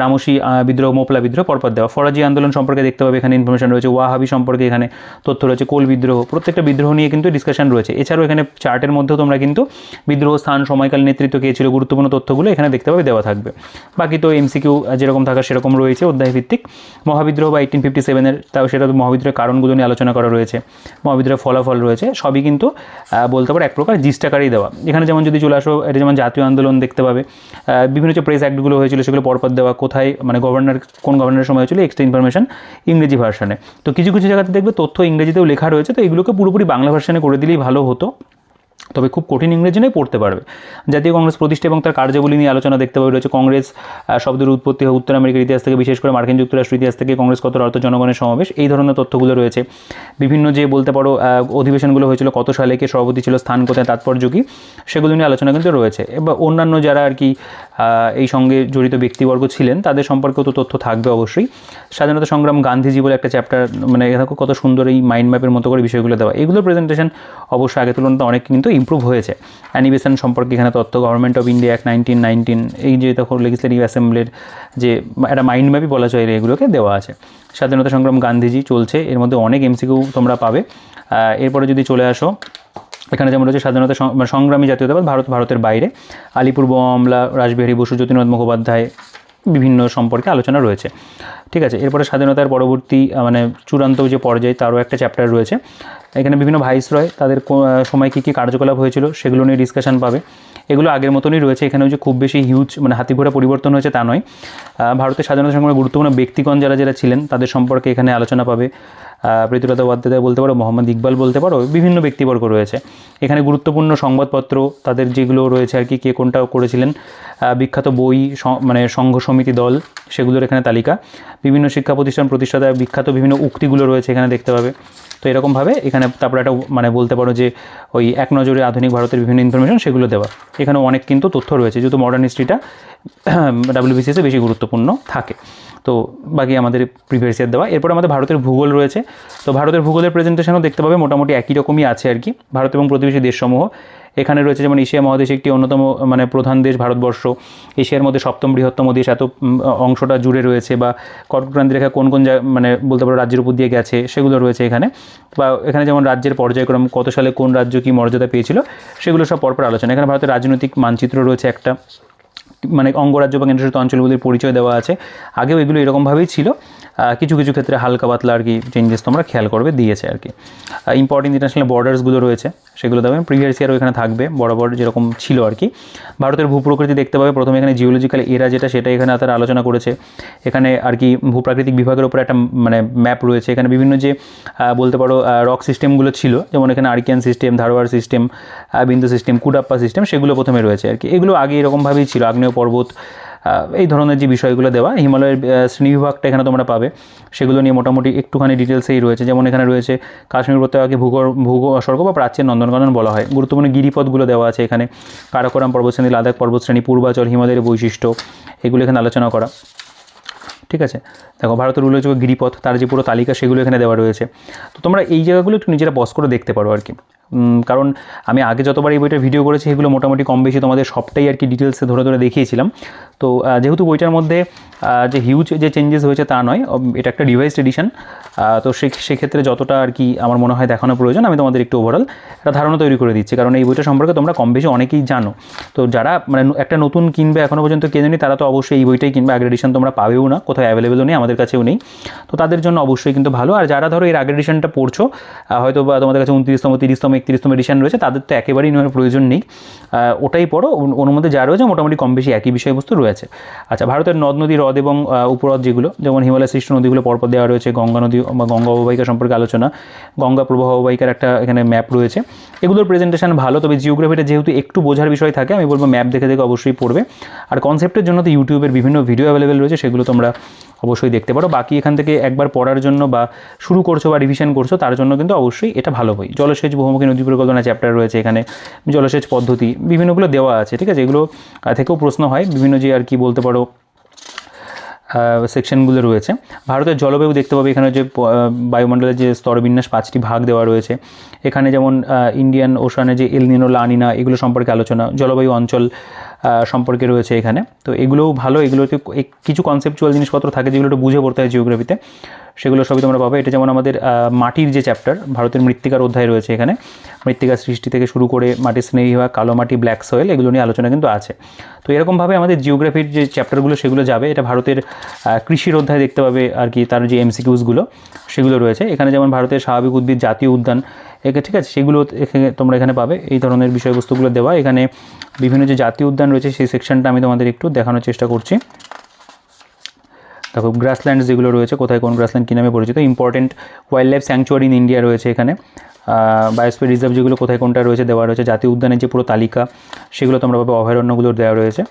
রামসি বিদ্রোহ, মোপলা বিদ্রোহ পরপর দেওয়া। ফরাজি আন্দোলন সম্পর্কে দেখতে পাবে এখানে ইনফরমেশন রয়েছে। ওয়াহাবি সম্পর্কে এখানে তথ্য রয়েছে। কোল বিদ্রোহ, প্রত্যেকটা বিদ্রোহ নিয়ে কিন্তু ডিসকাশন রয়েছে। এছাড়াও এখানে চার্টের মধ্যেও তোমরা কিন্তু বিদ্রোহ, স্থান, সময়কাল, নেতৃত্ব কে ছিল, গুরুত্বপূর্ণ তথ্যগুলো এখানে দেখতে পাবে দেওয়া থাকবে। বাকি তো এমসিকিউ যেরকম থাকা সেরকম রয়েছে অধ্যায় ভিত্তিক। মহাবিদ্রোহ বা 1857-এর, তাও সেটা তো মহাবিদ্রোহের কারণগুলো নিয়ে আলোচনা করা রয়েছে, মহাবিদ্রোহের ফলাফল রয়েছে, সবই কিন্তু বলতে পারো এক প্রকার জিস্ট আকারেই দেওয়া। এখানে যেমন যদি চলে আসো, এটা যেমন জাতীয় আন্দোলন দেখতে পাবে, বিভিন্ন যে প্রেস অ্যাক্টগুলো হয়েছিল সেগুলো পরপর দেওয়া, কোথায় মানে কোন গভর্নরের সময় হয়েছিল, এক্সট্রা ইনফরমেশন ইংরেজি ভার্সনে। তো কিছু জায়গাতে দেখবে তথ্য ইংরেজিতেও লেখা রয়েছে, তো এগুলোকে পুরোপুরি বাংলা ভার্সনে করে দিলেই ভালো হতো, তবে খুব কঠিন ইংরেজি নয়, পড়তে পারবে। জাতীয় কংগ্রেস প্রতিষ্ঠা এবং তার কার্যাবলী নিয়ে আলোচনা দেখতে পাবে রয়েছে। কংগ্রেস শব্দের উৎপত্তি হয় উত্তর আমেরিকার ইতিহাস থেকে, বিশেষ করে মার্কিন যুক্তরাষ্ট্র ইতিহাস থেকে। কংগ্রেস কত অর্থ, জনগণের সমাবেশ, এই ধরনের তথ্যগুলো রয়েছে। বিভিন্ন যে বলতে পারো অধিবেশনগুলো হয়েছিল, কত সালে, কে সভাপতি ছিল, স্থান কোথায়, তাৎপর্য কী, সেগুলো নিয়ে আলোচনা কিন্তু রয়েছে। এবার অন্যান্য যারা আর কি এই সঙ্গে জড়িত ব্যক্তিবর্গ ছিলেন তাদের সম্পর্কেও তো তথ্য থাকবে অবশ্যই। স্বাধীনতা সংগ্রাম, গান্ধীজি বলে একটা চ্যাপ্টার, মানে দেখো কত সুন্দর এই মাইন্ড ম্যাপের মতো করে বিষয়গুলো দেওয়া। এগুলোর প্রেজেন্টেশন অবশ্যই আগে তুলনায় অনেক কিন্তু ইম্প্রুভ হয়েছে। অ্যানিবেশন সম্পর্কে এখানে তথ্য, গভর্নমেন্ট অফ ইন্ডিয়া অ্যাক্ট 1919, এই যে তখন লেজিসলেটিভ অ্যাসেম্বলির যে একটা মাইন্ড ম্যাপই বলা চলে, এগুলোকে দেওয়া আছে। স্বাধীনতা সংগ্রাম, গান্ধীজি চলছে, এর মধ্যে অনেক এমসিকিউ তোমরা পাবে। এরপরে যদি চলে আসো, এখানে যেমন রয়েছে স্বাধীনতা সংগ্রামী জাতীয়তাবাদ, ভারতের বাইরে, আলিপুর বোমা মামলা, রাসবিহারী বসু, জ্যোতিনাথ মুখোপাধ্যায়, বিভিন্ন সম্পর্কে আলোচনা রয়েছে। ঠিক আছে, এরপরে স্বাধীনতার পরবর্তী মানে চূড়ান্ত যে পর্যায়ে তারও একটা চ্যাপ্টার রয়েছে। এখানে বিভিন্ন ভাইসরয়, তাদের সময় কী কার্যকলাপ হয়েছিল সেগুলো নিয়ে ডিসকাশন পাবে। এগুলো আগের মতনই রয়েছে, এখানেও যে খুব বেশি হিউজ মানে হাতিঘোড়া পরিবর্তন হয়েছে তা নয়। ভারতের স্বাধীনতা সংগ্রামে গুরুত্বপূর্ণ ব্যক্তিগণ যারা ছিলেন তাদের সম্পর্কে এখানে আলোচনা পাবে। প্রীতিলতা ওয়াদ্দেদার বলতে পারো, মোহাম্মদ ইকবাল বলতে পারো, বিভিন্ন ব্যক্তিবর্গ রয়েছে। এখানে গুরুত্বপূর্ণ সংবাদপত্র তাদের যেগুলো রয়েছে আর কি, কে কোনটা করেছিলেন, বিখ্যাত বই মানে সংঘ সমিতি দল, সেগুলোর এখানে তালিকা, বিভিন্ন শিক্ষা প্রতিষ্ঠাতা বিখ্যাত বিভিন্ন উক্তিগুলো রয়েছে এখানে দেখতে পাবে। তো এরকমভাবে এখানে তারপরে একটা মানে বলতে পারো যে ওই এক নজরে আধুনিক ভারতের বিভিন্ন ইনফরমেশন সেগুলো দেওয়া। এখানে অনেক কিন্তু তথ্য রয়েছে, যেহেতু মডার্ন হিস্ট্রিটা WBCS-এ বেশি গুরুত্বপূর্ণ থাকে। তো বাকি আমাদের প্রিভিয়াস ইয়ার দেওয়া। এরপর আমাদের ভারতের ভূগোল রয়েছে। তো ভারতের ভূগোলের প্রেজেন্টেশনও দেখতে পাবে মোটামুটি একই রকমই আছে আর কি, ভারত এবং প্রতিবেশী দেশসমূহ। এখানে রয়েছে যেমন এশিয়া মহাদেশে একটি অন্যতম মানে প্রধান দেশ ভারতবর্ষ, এশিয়ার মধ্যে 7ম বৃহত্তম দেশ, এত অংশটা জুড়ে রয়েছে, বা কর্কটক্রান্তি রেখা কোন কোন মানে বলতে পারো রাজ্যের উপর দিয়ে গেছে সেগুলো রয়েছে এখানে, বা এখানে যেমন রাজ্যের পর্যায়ক্রম কত সালে কোন রাজ্য কী মর্যাদা পেয়েছিল সেগুলো সব পরপর আলোচনা। এখানে ভারতের রাজনৈতিক মানচিত্র রয়েছে একটা, মানে অঙ্গরাজ্য বা কেন্দ্রশাসিত অঞ্চলগুলির পরিচয় দেওয়া আছে। আগেও এগুলো এরকমভাবেই ছিল, কিছু কিছু ক্ষেত্রে হালকা পাতলা আর কি চেঞ্জেস তোমরা খেয়াল করবে দিয়েছে আর কি। ইম্পর্টেন্ট ইন্টারন্যাশনাল বর্ডার্সগুলো রয়েছে সেগুলো দেখবেন প্রিভিয়াস ইয়ারও এখানে থাকবে, বরাবর যেরকম ছিল আর কি। ভারতের ভূপ্রকৃতি দেখতে পাবে, প্রথমে এখানে জিওলজিক্যাল এরা যেটা সেটা এখানে তারা আলোচনা করেছে। এখানে আর কি ভূপ্রাকৃতিক বিভাগের উপর একটা মানে ম্যাপ রয়েছে, এখানে বিভিন্ন যে বলতে পারো রক সিস্টেমগুলো ছিল, যেমন এখানে আর্কিয়ান সিস্টেম, ধারওয়ার সিস্টেম, বিন্দু সিস্টেম, কুডাপ্পা সিস্টেম, সেগুলো প্রথমে রয়েছে আর কি। এগুলো আগে এরকমভাবেই ছিল, আগ্নেয় পর্বত, এই ধরনের যে বিষয়গুলো দেওয়া। হিমালয়ের শ্রেণীবিভাগটা এখানে তোমরা পাবে, সেগুলো নিয়ে মোটামুটি একটুখানি ডিটেলসেই রয়েছে। যেমন এখানে রয়েছে কাশ্মীর উপত্যকাকে ভূস্বর্গ বা প্রাচ্যের নন্দনকানন বলা হয়। গুরুত্বপূর্ণ গিরিপথগুলো দেওয়া আছে এখানে, কারাকোরাম পর্বতশ্রেণী, লাদাখ পর্বতশ্রেণী, পূর্বাচল, হিমালয়ের বৈশিষ্ট্য, এগুলো এখানে আলোচনা করা। ঠিক আছে, দেখো ভারতের উল্লেখযোগ্য গিরিপথ, তার যে পুরো তালিকা সেগুলো এখানে দেওয়া রয়েছে। তো তোমরা এই জায়গাগুলো একটু নিজেরা পজ করে দেখতে পারো আর কি, কারণ আমি আগে যতবার এই বইটার ভিডিও করেছি এগুলো মোটামুটি কম বেশি তোমাদের সবটাই আর কি ডিটেলসে ধরে ধরে দেখিয়েছিলাম। তো যেহেতু বইটার মধ্যে যে হিউজ যে চেঞ্জেস হয়েছে তা নয়, এটা একটা রিভাইজড এডিশন, তো সেক্ষেত্রে যতটা আর কি আমার মনে হয় দেখানো প্রয়োজন আমি তোমাদের একটু ওভারঅল একটা ধারণা তৈরি করে দিচ্ছি, কারণ এই বইটা সম্পর্কে তোমরা কম বেশি অনেকেই জানো। তো যারা মানে একটা নতুন কিনবে, এখনও পর্যন্ত কেনেনি, তারা তো অবশ্যই এই বইটাই কিনবে, আগের এডিশন তোমরা পাবেও না, কোথাও অ্যাভেলেবেলও নেই, আমাদের কাছেও নেই। তো তাদের জন্য অবশ্যই কিন্তু ভালো। আর যারা ধরো এর আগের এডিশনটা পড়ছো, হয়তো বা তোমাদের কাছে 29তম, 30তম, 31তম এডিশন রয়েছে, তাদের তো একেবারেই নেওয়ার প্রয়োজন নেই, ওটাই পড়ো। ওর মধ্যে যা রয়েছে মোটামুটি কম বেশি একই বিষয়বস্তু রয়েছে। আচ্ছা, ভারতের নদ নদী, হ্রদ এবং উপহ্রদ যেগুলো, যেমন হিমালয় সৃষ্ট নদীগুলো পরপর দেওয়া রয়েছে, গঙ্গা নদী বা গঙ্গা অববাহিকা সম্পর্কে আলোচনা, গঙ্গা প্রবাহ অববাহিকার একটা এখানে ম্যাপ রয়েছে। এগুলোর প্রেজেন্টেশন ভালো, তবে জিওগ্রাফিটা যেহেতু একটু বোঝার বিষয় থাকে, আমি বলবো ম্যাপ দেখে দেখে অবশ্যই পড়বে। আর কনসেপ্টের জন্য তো ইউটিউবের বিভিন্ন ভিডিও অ্যাভেলেবেল রয়েছে, সেগুলো তোমরা অবশ্যই দেখতে পারো। বাকি এখান থেকে একবার পড়ার জন্য বা শুরু করছো বা রিভিশন করছো তার জন্য কিন্তু অবশ্যই এটা ভালো বই। জলসেচ, বহুমুখী নদী পরিকল্পনা চ্যাপ্টার রয়েছে এখানে, জলসেচ পদ্ধতি বিভিন্নগুলো দেওয়া আছে। ঠিক আছে, এগুলো থেকেও প্রশ্ন হয়, বিভিন্ন যে আর কি বলতে পারো সেকশনগুলো রয়েছে। ভারতের জলবায়ু দেখতে পাবে, এখানে যে বায়ুমণ্ডলের যে স্তরবিন্যাস 5টি ভাগ দেওয়া রয়েছে। এখানে যেমন ইন্ডিয়ান ওশানে যে এল নিনো, লা নিনা, এগুলো সম্পর্কে আলোচনা, জলবায়ু অঞ্চল সম্পর্কে রয়েছে এখানে। তো এগুলোও ভালো, এগুলোতে কিছু কনসেপচুয়াল জিনিসপত্র থাকে যেগুলো একটু বুঝে পড়তে হয় জিওগ্রাফিতে, সেগুলো সবই তোমরা পাবে। এটা যেমন আমাদের মাটির যে চ্যাপ্টার, ভারতের মৃত্তিকার অধ্যায় রয়েছে এখানে, মৃত্তিকার সৃষ্টি থেকে শুরু করে মাটির স্নেহবিভাগ, কালো মাটি, ব্ল্যাক সয়েল, এগুলো নিয়ে আলোচনা কিন্তু আছে। তো এরকমভাবে আমাদের জিওগ্রাফির যে চ্যাপ্টারগুলো সেগুলো যাবে। এটা ভারতের কৃষির অধ্যায় দেখতে পাবে আর কি, তার যে এমসিকিউসগুলো সেগুলো রয়েছে এখানে, যেমন ভারতের স্বাভাবিক উদ্ভিদ, জাতীয় উদ্যান, ঠিক আছে, সেগুলো তোমরা এখানে পাবে। এই ধরনের বিষয়বস্তুগুলো দেওয়া এখানে, বিভিন্ন যে জাতীয় উদ্যান রয়েছে সেই সেকশনটা আমি তোমাদের একটু দেখানোর চেষ্টা করছি। দেখো গ্রাসল্যান্ডস যেগুলো রয়েছে, কোথায় কোন গ্রাসল্যান্ড কী নামে পরিচিত, important wild life sanctuary in India রয়েছে এখানে, বায়োস্ফিয়ার রিজার্ভ যেগুলো কোথায় কোনটা রয়েছে দেওয়া রয়েছে, জাতীয় উদ্যানের যে পুরো তালিকা সেগুলো তোমরা পাবে, অভয়ারণ্যগুলোর দেওয়া রয়েছে।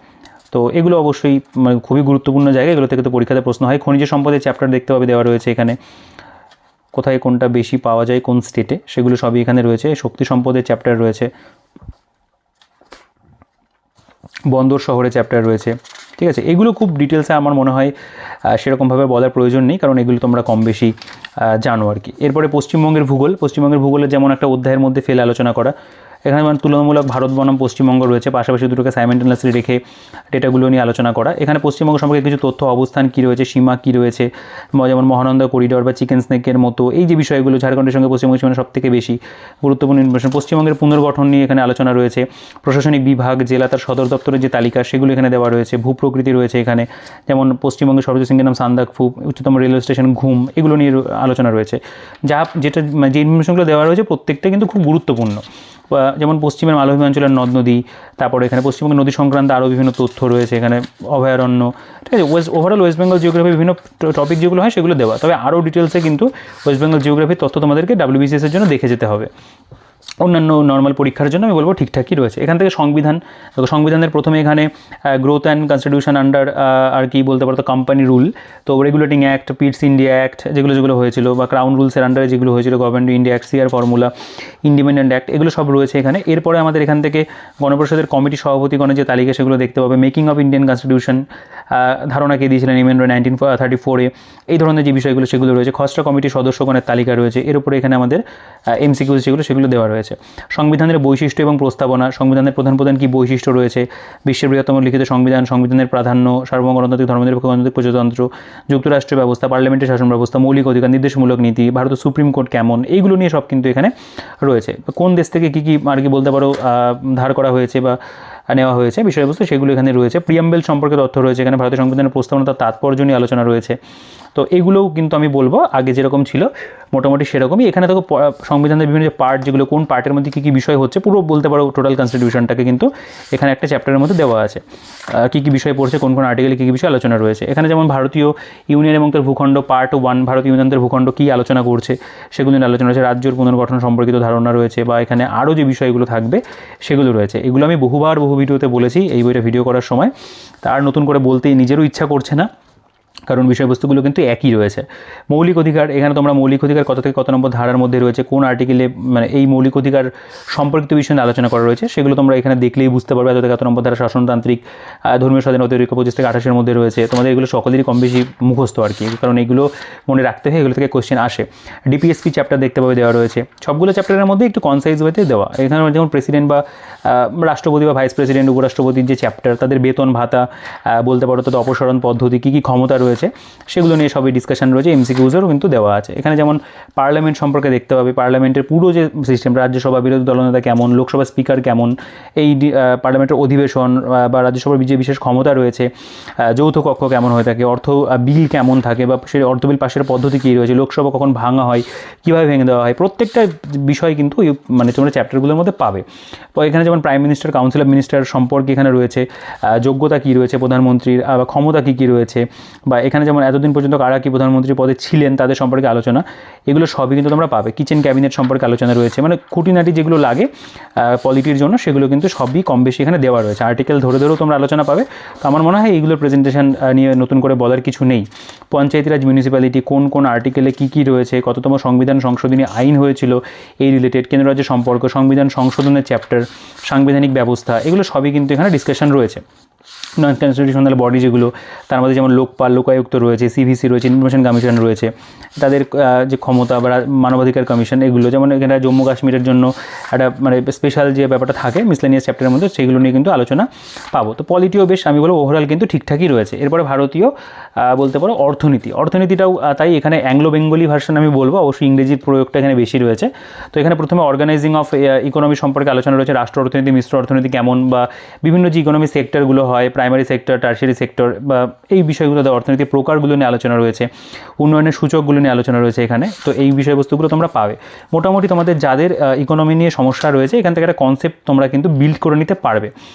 তো এগুলো অবশ্যই মানে খুবই গুরুত্বপূর্ণ জায়গা, এগুলো থেকে তো পরীক্ষাতে প্রশ্ন হয়। খনিজ সম্পদের চ্যাপ্টার দেখতে পাবে দেওয়া রয়েছে এখানে, কোথায় কোনটা বেশি পাওয়া যায় কোন স্টেটে, সেগুলো সবই এখানে রয়েছে। শক্তি সম্পদের চ্যাপ্টার রয়েছে, বন্দর শহরে চ্যাপ্টার রয়েছে। ঠিক আছে, এগুলো খুব ডিটেলসে আমার মনে হয় সেরকমভাবে বলার প্রয়োজন নেই, কারণ এগুলো তোমরা কম বেশি জানো আর কি। এরপরে পশ্চিমবঙ্গের ভূগোল, পশ্চিমবঙ্গের ভূগোলের যেমন একটা অধ্যায়ের মধ্যে ফেলে আলোচনা করা, এখানে মানে তুলনামূলক ভারত বনাম পশ্চিমবঙ্গ রয়েছে, পাশাপাশি দুটোকে সাইমেন্টেনিয়াসলি রেখে ডেটাগুলো নিয়ে আলোচনা করা। এখানে পশ্চিমবঙ্গ সম্পর্কে কিছু তথ্য, অবস্থান কী রয়েছে, সীমা কী রয়েছে, যেমন মহানন্দা করিডর বা চিকেন স্নেকের মতো এই যে বিষয়গুলো, ঝাড়খণ্ডের সঙ্গে পশ্চিমবঙ্গের সীমানা সবথেকে বেশি গুরুত্বপূর্ণ ইনফরমেশন। পশ্চিমবঙ্গের পুনর্গঠন নিয়ে এখানে আলোচনা রয়েছে, প্রশাসনিক বিভাগ, জেলা, তার সদর দপ্তরের যে তালিকা সেগুলো এখানে দেওয়া রয়েছে, ভূপ্রকৃতি রয়েছে এখানে, যেমন পশ্চিমবঙ্গের সর্বোচ্চ শৃঙ্গের নাম সান্দাকফু, উচ্চতম রেলওয়ে স্টেশন ঘুম, এগুলো নিয়ে আলোচনা রয়েছে। যে ইনফরমেশনগুলো দেওয়া রয়েছে প্রত্যেকটা কিন্তু খুব গুরুত্বপূর্ণ। যেমন পশ্চিমের মালভূমি অঞ্চলের নদ নদী, তারপরে এখানে পশ্চিমবঙ্গের নদী সংক্রান্ত আরও বিভিন্ন তথ্য রয়েছে এখানে, অভয়ারণ্য। ঠিক আছে, ওভারঅল ওয়েস্ট বেঙ্গল জিওগ্রাফি বিভিন্ন টপিক যেগুলো হয় সেগুলো দেওয়া, তবে আরও ডিটেলসে কিন্তু ওয়েস্ট বেঙ্গল জিওগ্রাফির তথ্য তোমাদেরকে WBCS এর জন্য দেখে যেতে হবে। অন্যান্য নর্মাল পরীক্ষার জন্য আমি বলবো ঠিকঠাকই রয়েছে। এখান থেকে সংবিধান, সংবিধানের প্রথমে এখানে গ্রোথ অ্যান্ড কনস্টিটিউশন আন্ডার আর কি বলতে পারতো কোম্পানি রুল, তো রেগুলেটিং অ্যাক্ট, পিটস ইন্ডিয়া অ্যাক্ট যেগুলো হয়েছিল, বা ক্রাউন রুলসের আন্ডারে যেগুলো হয়েছিল, government India act, CR formula, independent act, এগুলো সব রয়েছে এখানে। এরপরে আমাদের এখান থেকে গণপরিষদের কমিটি সভাপতিগণের যে তালিকা সেগুলো দেখতে পাবে, মেকিং অফ ইন্ডিয়ান কনস্টিটিউশন ধারণা কে দিয়েছিলেন ইমেন্ডো 1934-এ, এই ধরনের যে বিষয়গুলো সেগুলো রয়েছে। খসড়া কমিটির সদস্যগণের তালিকা রয়েছে, এর উপরে এখানে আমাদের এমসিকিউ যেগুলো সেগুলো দেওয়া রয়েছে। রয়েছে। সংবিধানের বৈশিষ্ট্য এবং প্রস্তাবনা, সংবিধানের প্রধান প্রধান কী বৈশিষ্ট্য রয়েছে, বিশ্বের বৃহত্তম লিখিত সংবিধান, সংবিধানের প্রাধান্য, সার্বভৌম গণতান্ত্রিক ধর্মনিরপেক্ষ গণতান্ত্রিক প্রজাতন্ত্র, যুক্তরাষ্ট্রের ব্যবস্থা, পার্লামেন্টের শাসন ব্যবস্থা, মৌলিক অধিকার, নির্দেশমূলক নীতি, ভারতের সুপ্রিম কোর্ট কেমন, এইগুলো নিয়ে সব কিন্তু এখানে রয়েছে। কোন দেশ থেকে কী কী আর কি বলতে পারো ধার করা হয়েছে বা নেওয়া হয়েছে বিষয়বস্তু, সেগুলো এখানে রয়েছে। প্রিয়াম্বেল সম্পর্কে তথ্য রয়েছে এখানে, ভারতের সংবিধানের প্রস্তাবনা তার তাৎপর্য নিয়ে আলোচনা রয়েছে। তো এগুলোও কিন্তু আমি বলবো আগে যেরকম ছিল মোটামুটি সেরকমই। এখানে দেখো সংবিধানের বিভিন্ন যে পার্ট, যেগুলো কোন পার্টের মধ্যে কী কী বিষয় হচ্ছে, পুরো বলতে পারো টোটাল কনস্টিটিউশনটাকে কিন্তু এখানে একটা চ্যাপ্টারের মধ্যে দেওয়া আছে। কী কী বিষয় পড়ছে, কোন কোন আর্টিকেলে কী কী বিষয় আলোচনা রয়েছে। এখানে যেমন ভারতীয় ইউনিয়ন এবং তার ভূখণ্ড পার্ট 1, ভারতীয় ইউনিয়নের ভূখণ্ড কী আলোচনা করছে সেগুলো নিয়ে আলোচনা রয়েছে। রাজ্যের পুনর্গঠন সম্পর্কিত ধারণা রয়েছে, বা এখানে আরও যে বিষয়গুলো থাকবে সেগুলো রয়েছে। এগুলো আমি বহু ভিডিওতে বলেছি এই বইটা ভিডিও করার সময়, তার নতুন করে বলতে নিজেরও ইচ্ছা করছে না, কারণ বিষয়বস্তুগুলো কিন্তু একই রয়েছে। মৌলিক অধিকার, এখানে তোমরা মৌলিক অধিকার কত থেকে কত নম্বর ধারার মধ্যে রয়েছে, কোন আর্টিকেলে মানে এই মৌলিক অধিকার সম্পর্কিত বিষয় নিয়ে আলোচনা করা রয়েছে, সেগুলো তোমরা এখানে দেখলেই বুঝতে পারবে। এত থেকে কত নম্বর ধারা শাসনতান্ত্রিক, ধর্মীয় স্বাধীনতা 25 থেকে 28 মধ্যে রয়েছে। তোমাদের এগুলো সকলেরই কম বেশি মুখস্থ আর কি, কারণ এগুলো মনে রাখতে হয়, এগুলো থেকে কোয়েশ্চেন আসে। ডিপিএসপি চ্যাপ্টার দেখতে পাবে দেওয়া রয়েছে। সবগুলো চ্যাপ্টারের মধ্যে একটু কনসাইজ ওয়েতে দেওয়া। এখানে যেমন প্রেসিডেন্ট বা রাষ্ট্রপতি বা ভাইস প্রেসিডেন্ট, উপরাষ্ট্রপতির যে চ্যাপ্টার, তাদের বেতন ভাতা বলতে পারো, তাদের অপসারণ পদ্ধতি, কী কী ক্ষমতা রয়েছে সেগুলো নিয়ে সবই ডিসকাশন রয়েছে। এমসিকিউজেরও কিন্তু দেওয়া আছে। এখানে যেমন পার্লামেন্ট সম্পর্কে দেখতে পাবে, পার্লামেন্টের পুরো যে সিস্টেম, রাজ্যসভা বিরোধী দলনেতা কেমন, লোকসভা স্পিকার কেমন, এই পার্লামেন্টের অধিবেশন বা রাজ্যসভার যে বিশেষ ক্ষমতা রয়েছে, যৌথ কক্ষ কেমন হয়ে থাকে, অর্থ বিল কেমন থাকে, বা সেই অর্থ বিল পাশের পদ্ধতি কী রয়েছে, লোকসভা কখন ভাঙা হয়, কীভাবে ভেঙে দেওয়া হয়, প্রত্যেকটা বিষয় কিন্তু মানে তোমরা চ্যাপ্টারগুলোর মধ্যে পাবে। তো এখানে যেমন prime minister, council of minister সম্পর্কে এখানে রয়েছে, যোগ্যতা কী রয়েছে প্রধানমন্ত্রীর, ক্ষমতা কী কী রয়েছে, বা এখানে যেমন এতদিন পর্যন্ত কারা কি প্রধানমন্ত্রী পদে ছিলেন তাদের সম্পর্কে আলোচনা, এগুলো সবই কিন্তু তোমরা পাবে। কিচেন ক্যাবিনেট সম্পর্কে আলোচনা রয়েছে, মানে খুঁটিনাটি যেগুলো লাগে পলিটির জন্য সেগুলো কিন্তু সবই কম বেশি এখানে দেওয়া রয়েছে। আর্টিকেল ধরেও তোমরা আলোচনা পাবে। তো আমার মনে হয় এইগুলোর প্রেজেন্টেশন নিয়ে নতুন করে বলার কিছু নেই। পঞ্চায়েতি রাজ, মিউনিসিপ্যালিটি, কোন কোন আর্টিকেলে কী কী রয়েছে, কততম সংবিধান সংশোধনী আইন হয়েছিল এই রিলেটেড, কেন্দ্র রাজ্যের সম্পর্ক, সংবিধান সংশোধনের চ্যাপ্টার, সাংবিধানিক ব্যবস্থা, এগুলো সবই কিন্তু এখানে ডিসকাশন রয়েছে। নন কনস্টিটিউশনাল বডি যেগুলো, তার মধ্যে যেমন লোকপাল, লোকায়ুক্ত রয়েছে, সিভিসি রয়েছে, ইনফরমেশন কমিশন রয়েছে, তাদের যে ক্ষমতা বা মানবাধিকার কমিশন, এগুলো যেমন এখানে জম্মু কাশ্মীরের জন্য একটা মানে স্পেশাল যে ব্যাপারটা থাকে মিসলেনিয়াস চ্যাপ্টারের মধ্যে, সেগুলো নিয়ে কিন্তু আলোচনা পাবো। তো পলিটিও বেশ আমি বলবো ওভারঅল কিন্তু ঠিকঠাকই রয়েছে। এরপরে ভারতীয় বলতে পারো অর্থনীতিটাও তাই এখানে অ্যাংলো বেঙ্গলি ভার্সন আমি বলবো, অবশ্যই ইংরেজির প্রয়োগটা এখানে বেশি রয়েছে। তো এখানে প্রথমে অর্গানাইজিং অফ ইকোনমি সম্পর্কে আলোচনা রয়েছে, রাষ্ট্র অর্থনীতি, মিশ্র অর্থনীতি কেমন, বা বিভিন্ন যে ইকোনমি সেক্টরগুলো হয়, প্রাইমারি সেক্টর, টার্সিয়ারি সেক্টর, বা এই বিষয়গুলোতে অর্থনীতির প্রকারগুলো নিয়ে আলোচনা রয়েছে, উন্নয়নের সূচকগুলো নিয়ে আলোচনা রয়েছে এখানে। তো এই বিষয়বস্তুগুলো তোমরা পাবে। মোটামুটি তোমাদের যাদের ইকোনমি নিয়ে সমস্যা রয়েছে এখান থেকে একটা কনসেপ্ট তোমরা কিন্তু বিল্ড করে নিতে পারবে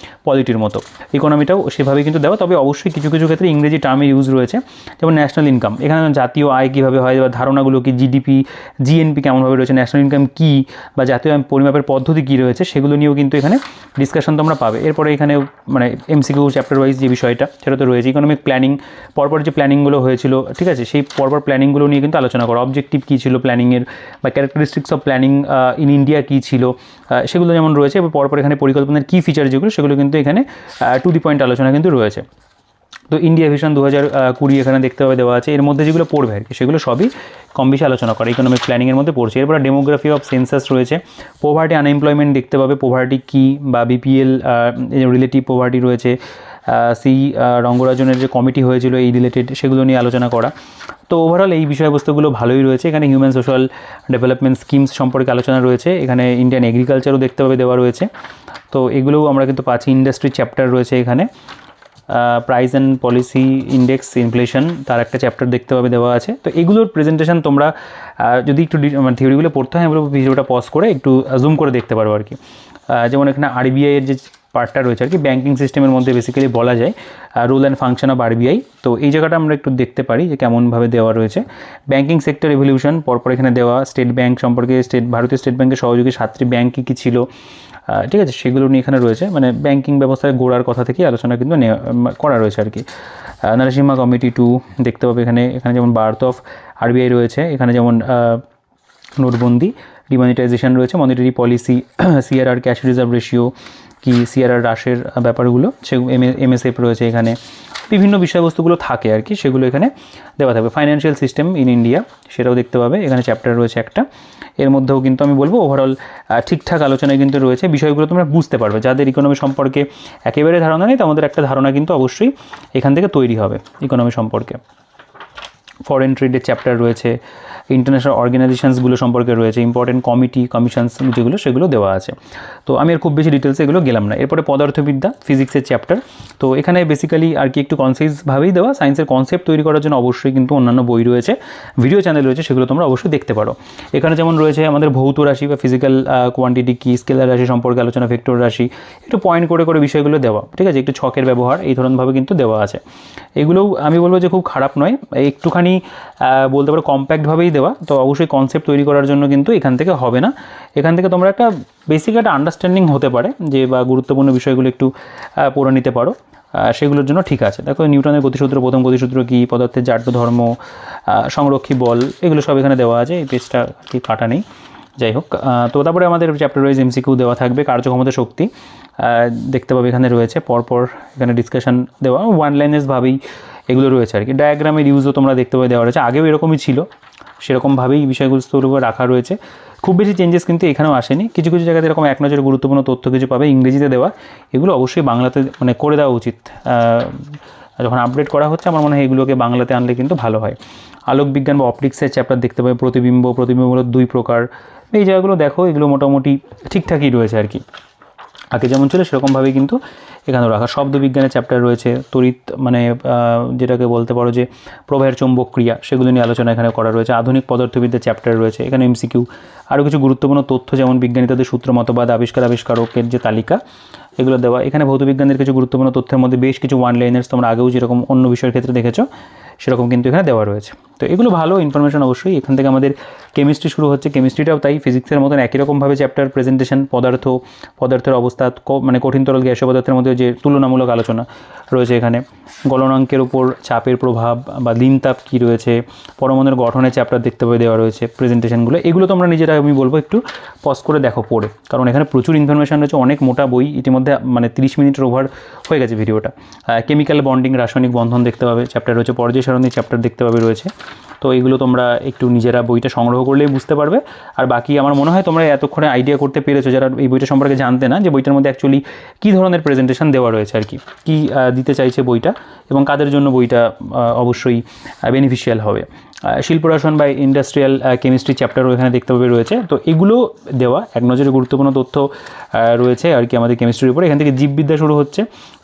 পলিটির মতো। ইকোনমিটাও সেভাবেই কিন্তু দেওয়া, তবে অবশ্যই কিছু কিছু ক্ষেত্রে ইংরেজি টার্মের ইউজ রয়েছে, যেমন ন্যাশনাল ইনকাম, এখানে জাতীয় আয় কীভাবে হয়, বা ধারণাগুলো কি, জিডিপি, জিএনপি কেমনভাবে রয়েছে, ন্যাশনাল ইনকাম কী, বা জাতীয় আয় পরিমাপের পদ্ধতি কী রয়েছে, সেগুলো নিয়েও কিন্তু এখানে ডিসকাশন তোমরা পাবে। এরপরে এখানে মানে এমসিকিউ চ্যাপ্টার ওয়াইজ যে বিষয়টা সেটা তো রয়েছে। ইকোনমিক প্ল্যানিং, পরপর যে প্ল্যানিংগুলো হয়েছিল, ঠিক আছে, সেই পরপর প্ল্যানিংগুলো নিয়ে কিন্তু আলোচনা করো। অবজেক্টিভ কী ছিল প্ল্যানিংয়ের, বা characteristics of planning in India কী ছিল, সেগুলো যেমন রয়েছে। এবং পরপর এখানে পরিকল্পনার কী ফিচার যেগুলো, সেগুলো কিন্তু এখানে টু দি পয়েন্ট আলোচনা কিন্তু রয়েছে। তো ইন্ডিয়া ভিশন 2020 এখানে দেখতে পাবে দেওয়া আছে। এর মধ্যে যেগুলো পড়বে আর কি সেগুলো সবই কম বেশি আলোচনা করে, ইকোনমিক প্ল্যানিংয়ের মধ্যে পড়ছে। এরপরে ডেমোগ্রাফি অফ সেন্সাস রয়েছে, পোভার্টি আনএমপ্লয়মেন্ট দেখতে পাবে, পোভার্টি কী বা বিপিএল রিলেটিভ পোভার্টি রয়েছে, রঙ্গরাজনের যে কমিটি হয়েছিল এই রিলেটেড সেগুলো নিয়ে আলোচনা করা। তো ওভারঅল এই বিষয়বস্তুগুলো ভালোই রয়েছে। এখানে হিউম্যান সোশ্যাল ডেভেলপমেন্ট স্কিমস সম্পর্কে আলোচনা রয়েছে, এখানে ইন্ডিয়ান এগ্রিকালচারও দেখতে পাবে দেওয়া রয়েছে। তো এগুলোও আমরা কিন্তু পাচ্ছি। ইন্ডাস্ট্রি চ্যাপ্টার রয়েছে এখানে, price and policy index, inflation, তার একটা চ্যাপ্টার দেখতে পাবে দেওয়া আছে। তো এগুলোর প্রেজেন্টেশন তোমরা যদি একটু মানে থিওরিগুলো পড়তে হয়, আমি বলবো ভিডিওটা পজ করে একটু জুম করে দেখতে পারো আর কি। যেমন এখানে আরবিআইয়ের যে পার্টটা রয়েছে আর কি, ব্যাঙ্কিং সিস্টেমের মধ্যে বেসিক্যালি বলা যায় rule and function of RBI. তো এই জায়গাটা আমরা একটু দেখতে পারি যে কেমনভাবে দেওয়া রয়েছে। ব্যাঙ্কিং সেক্টর এভলিউশন পরপর এখানে দেওয়া, স্টেট ব্যাঙ্ক সম্পর্কে, ভারতীয় স্টেট ব্যাঙ্কের সহযোগী 7টি ব্যাঙ্ক কী কী ছিল, ঠিক আছে, সেগুলো নিয়ে এখানে রয়েছে। মানে ব্যাঙ্কিং ব্যবস্থায় গোড়ার কথা থেকে আলোচনা কিন্তু করা রয়েছে আর কি। নরসিংহা কমিটি 2 দেখতে পাবে এখানে। এখানে যেমন বার্থ অফ আরবিআই রয়েছে, এখানে যেমন নোটবন্দি, ডিমনিটাইজেশন রয়েছে, monetary policy, CRR, cash reserve ratio কি, সিআরআর হ্রাসের ব্যাপারগুলো, সে এমএসএফ রয়েছে এখানে। বিভিন্ন বিষয়বস্তুগুলো থাকে আর কি, সেগুলো এখানে দেওয়া থাকবে। ফাইন্যান্সিয়াল সিস্টেম ইন ইন্ডিয়া সেটাও দেখতে পাবে, এখানে চ্যাপ্টার রয়েছে একটা। এর মধ্যেও কিন্তু আমি বলবো ওভারঅল ঠিকঠাক আলোচনায় কিন্তু রয়েছে, বিষয়গুলো তোমরা বুঝতে পারবে। যাদের ইকোনমি সম্পর্কে একেবারে ধারণা নেই তাদের একটা ধারণা কিন্তু অবশ্যই এখান থেকে তৈরি হবে ইকোনমি সম্পর্কে। ফরেন ট্রেডের চ্যাপ্টার রয়েছে, ইন্টারন্যাশনাল অর্গানাইজেশনসগুলো সম্পর্কে রয়েছে, ইম্পর্টেন্ট কমিটি কমিশনস যেগুলো সেগুলো দেওয়া আছে। তো আমি আর খুব বেশি ডিটেলসে এগুলো গেলাম না। এরপরে পদার্থবিদ্যা, ফিজিক্সের চ্যাপ্টার। তো এখানে বেসিক্যালি আর কি একটু কনসাইজভাবেই দেওয়া, সায়েন্সের কনসেপ্ট তৈরি করার জন্য অবশ্যই কিন্তু অন্যান্য বই রয়েছে, ভিডিও চ্যানেল রয়েছে, সেগুলো তোমরা অবশ্যই দেখতে পারো। এখানে যেমন রয়েছে আমাদের ভৌত রাশি বা ফিজিক্যাল কোয়ান্টিটি কী, স্কেলার রাশি সম্পর্কে আলোচনা, ভেক্টর রাশি, একটু পয়েন্ট করে করে বিষয়গুলো দেওয়া, ঠিক আছে, একটু ছকের ব্যবহার, এই ধরনভাবে কিন্তু দেওয়া আছে। এগুলোও আমি বলবো যে খুব খারাপ নয়, একটুখানি বলতে পারো কম্প্যাক্টভাবেই দেওয়া। তো অবশ্যই কনসেপ্ট তৈরি করার জন্য কিন্তু এখান থেকে হবে না, এখান থেকে তোমরা একটা বেসিক একটা আন্ডারস্ট্যান্ডিং হতে পারে যে বা গুরুত্বপূর্ণ বিষয়গুলো একটু পড়ে নিতে পারো, সেগুলোর জন্য ঠিক আছে। দেখো নিউটনের গতিসূত্র, প্রথম গতিসূত্র কী, পদার্থের জাড্য ধর্ম, সংরক্ষী বল, এগুলো সব এখানে দেওয়া আছে, এই পেজটা কি কাটা নেই, যাই হোক। তো তারপরে আমাদের চ্যাপ্টার ওয়াইজ এমসিকিউ দেওয়া থাকবে, কার্যক্ষমতা শক্তি দেখতে পাবে এখানে রয়েছে পরপর, এখানে ডিসকাশন দেওয়া ওয়ান লাইনেসভাবেই এগুলো রয়েছে আর কি। ডায়াগ্রামের ইউজও তোমরা দেখতে পাবে দেওয়া রয়েছে, আগেও এরকমই ছিল, সেরকমভাবেই বিষয়গুলোর উপর রাখা রয়েছে। খুব বেশি চেঞ্জেস কিন্তু এখানেও আসেনি, কিছু কিছু জায়গাতে এরকম এক নজরে গুরুত্বপূর্ণ তথ্য কিছু পাবে ইংরেজিতে দেওয়া, এগুলো অবশ্যই বাংলাতে মানে করে দেওয়া উচিত। যখন আপডেট করা হচ্ছে আমার মনে হয় এগুলোকে বাংলাতে আনলে কিন্তু ভালো হয়। আলোক বিজ্ঞান বা অপটিক্সের চ্যাপ্টার দেখতে পাবে, প্রতিবিম্বগুলো দুই প্রকার, এই জায়গাগুলো দেখো, এগুলো মোটামুটি ঠিকঠাকই রয়েছে আর কি, আগে যেমন ছিল সেরকমভাবেই কিন্তু এখানেও রাখা। শব্দবিজ্ঞানের চ্যাপ্টার রয়েছে, তড়িৎ মানে যেটাকে বলতে পারো যে প্রবাহের চৌম্বক ক্রিয়া, সেগুলো নিয়ে আলোচনা এখানে করা রয়েছে। আধুনিক পদার্থবিদ্যার চ্যাপ্টার রয়েছে, এখানে এমসিকিউ, আরও কিছু গুরুত্বপূর্ণ তথ্য যেমন বিজ্ঞানী তাদের সূত্র, মতবাদ, আবিষ্কারকের যে তালিকা, এগুলো দেওয়া। এখানে ভৌতবিজ্ঞানের কিছু গুরুত্বপূর্ণ তথ্যের মধ্যে বেশ কিছু ওয়ান লাইনার্স তোমরা আগেও যেরকম অন্য বিষয়ের ক্ষেত্রে দেখেছো সেরকম কিন্তু এখানে দেওয়া রয়েছে। তো এগুলো ভালো ইনফরমেশন অবশ্যই। এখান থেকে আমাদের কেমিস্ট্রি শুরু হচ্ছে, কেমিস্ট্রিটাও তাই ফিজিক্সের মতন একই রকমভাবে চ্যাপ্টার প্রেজেন্টেশন, পদার্থের অবস্থা, মানে কঠিন তরল গ্যাসীয় পদার্থের মধ্যে যে তুলনামূলক আলোচনা রয়েছে এখানে, গলনাঙ্কের উপর চাপের প্রভাব বা দিনতাপ কী রয়েছে, পরমাণুর গঠনের চ্যাপ্টার দেখতে পাবে দেওয়া রয়েছে প্রেজেন্টেশনগুলো। এগুলো তোমরা নিজেরা আমি বলবো একটু পজ করে দেখো পড়ে, কারণ এখানে প্রচুর ইনফরমেশন রয়েছে, অনেক মোটা বই, ইতিমধ্যে মানে 30 মিনিটের ওভার হয়ে গেছে ভিডিওটা। কেমিক্যাল বন্ডিং, রাসায়নিক বন্ধন দেখতে পাবে চ্যাপ্টার রয়েছে, পর্যায় সারণী চ্যাপ্টার দেখতে পাবে রয়েছে। তো এগুলো তোমরা একটু নিজেরা বইটা সংগ্রহ করলেই বুঝতে পারবে। আর বাকি আমার মনে হয় তোমরা এতক্ষণে আইডিয়া করতে পেরেছো যারা এই বইটা সম্পর্কে জানতে না, যে বইটার মধ্যে অ্যাকচুয়ালি কী ধরনের প্রেজেন্টেশন দেওয়া রয়েছে আর কি, কী দিতে চাইছে বইটা এবং কাদের জন্য বইটা অবশ্যই বেনিফিশিয়াল হবে। শিল্পরসায়ন বা ইন্ডাস্ট্রিয়াল কেমিস্ট্রি চ্যাপ্টারও এখানে দেখতে পাবে রয়েছে। তো এগুলো দেওয়া এক নজরে গুরুত্বপূর্ণ তথ্য রয়েছে আর কি আমাদের কেমিস্ট্রির উপরে। এখান থেকে জীববিদ্যা শুরু হচ্ছে,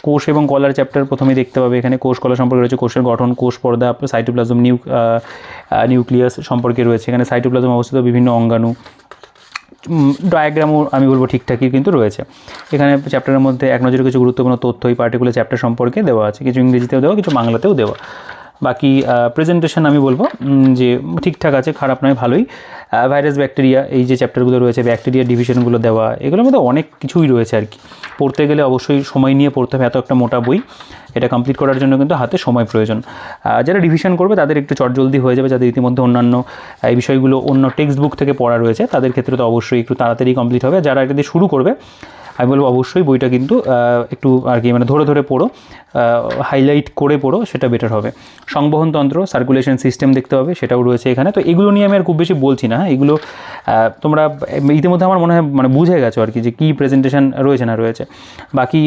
কোষ এবং কলার চ্যাপ্টার প্রথমেই দেখতে পাবে, এখানে কোষ কলা সম্পর্কে রয়েছে, কোষের গঠন, কোষ পর্দা, সাইটোপ্লাজম, নিউক্লিয়াস সম্পর্কে রয়েছে, এখানে সাইটোপ্লাজম অবস্থিত বিভিন্ন অঙ্গাণু, ডায়াগ্রামও আমি বলবো ঠিকঠাকই কিন্তু রয়েছে। এখানে চ্যাপ্টারের মধ্যে এক নজরে কিছু গুরুত্বপূর্ণ তথ্য এই পার্টিকুলার চ্যাপ্টার সম্পর্কে দেওয়া আছে, কিছু ইংরেজিতেও দেওয়া, কিছু বাংলাতেও দেওয়া। বাকি প্রেজেন্টেশন আমি বলবো যে ঠিকঠাক আছে, খারাপ নয়, ভালোই। ভাইরাস, ব্যাকটেরিয়া, এই যে চ্যাপ্টারগুলো রয়েছে, ব্যাকটেরিয়া ডিভিশনগুলো দেওয়া, এগুলোর মধ্যে অনেক কিছুই রয়েছে আর কি। পড়তে গেলে অবশ্যই সময় নিয়ে পড়তে হবে, এত একটা মোটা বই, এটা কমপ্লিট করার জন্য কিন্তু হাতে সময় প্রয়োজন। যারা রিভিশন করবে তাদের একটু চটজলদি হয়ে যাবে, যাদের ইতিমধ্যে অন্যান্য এই বিষয়গুলো অন্য টেক্সট বুক থেকে পড়া রয়েছে তাদের ক্ষেত্রে তো অবশ্যই একটু তাড়াতাড়ি কমপ্লিট হবে। যারা এটা দিয়ে শুরু করবে আমি বলবো অবশ্যই বইটা কিন্তু একটু আর কি মানে ধরে ধরে পড়ো, হাইলাইট করে পড়ো, সেটা বেটার হবে। সংবহনতন্ত্র, সার্কুলেশন সিস্টেম দেখতে হবে, সেটাও রয়েছে এখানে। তো এগুলো নিয়ে আমি আর খুব বেশি বলছি না, এগুলো তোমরা ইতিমধ্যে আমার মনে হয় মানে বুঝে গেছো আর কি যে কী প্রেজেন্টেশন রয়েছে না রয়েছে। বাকি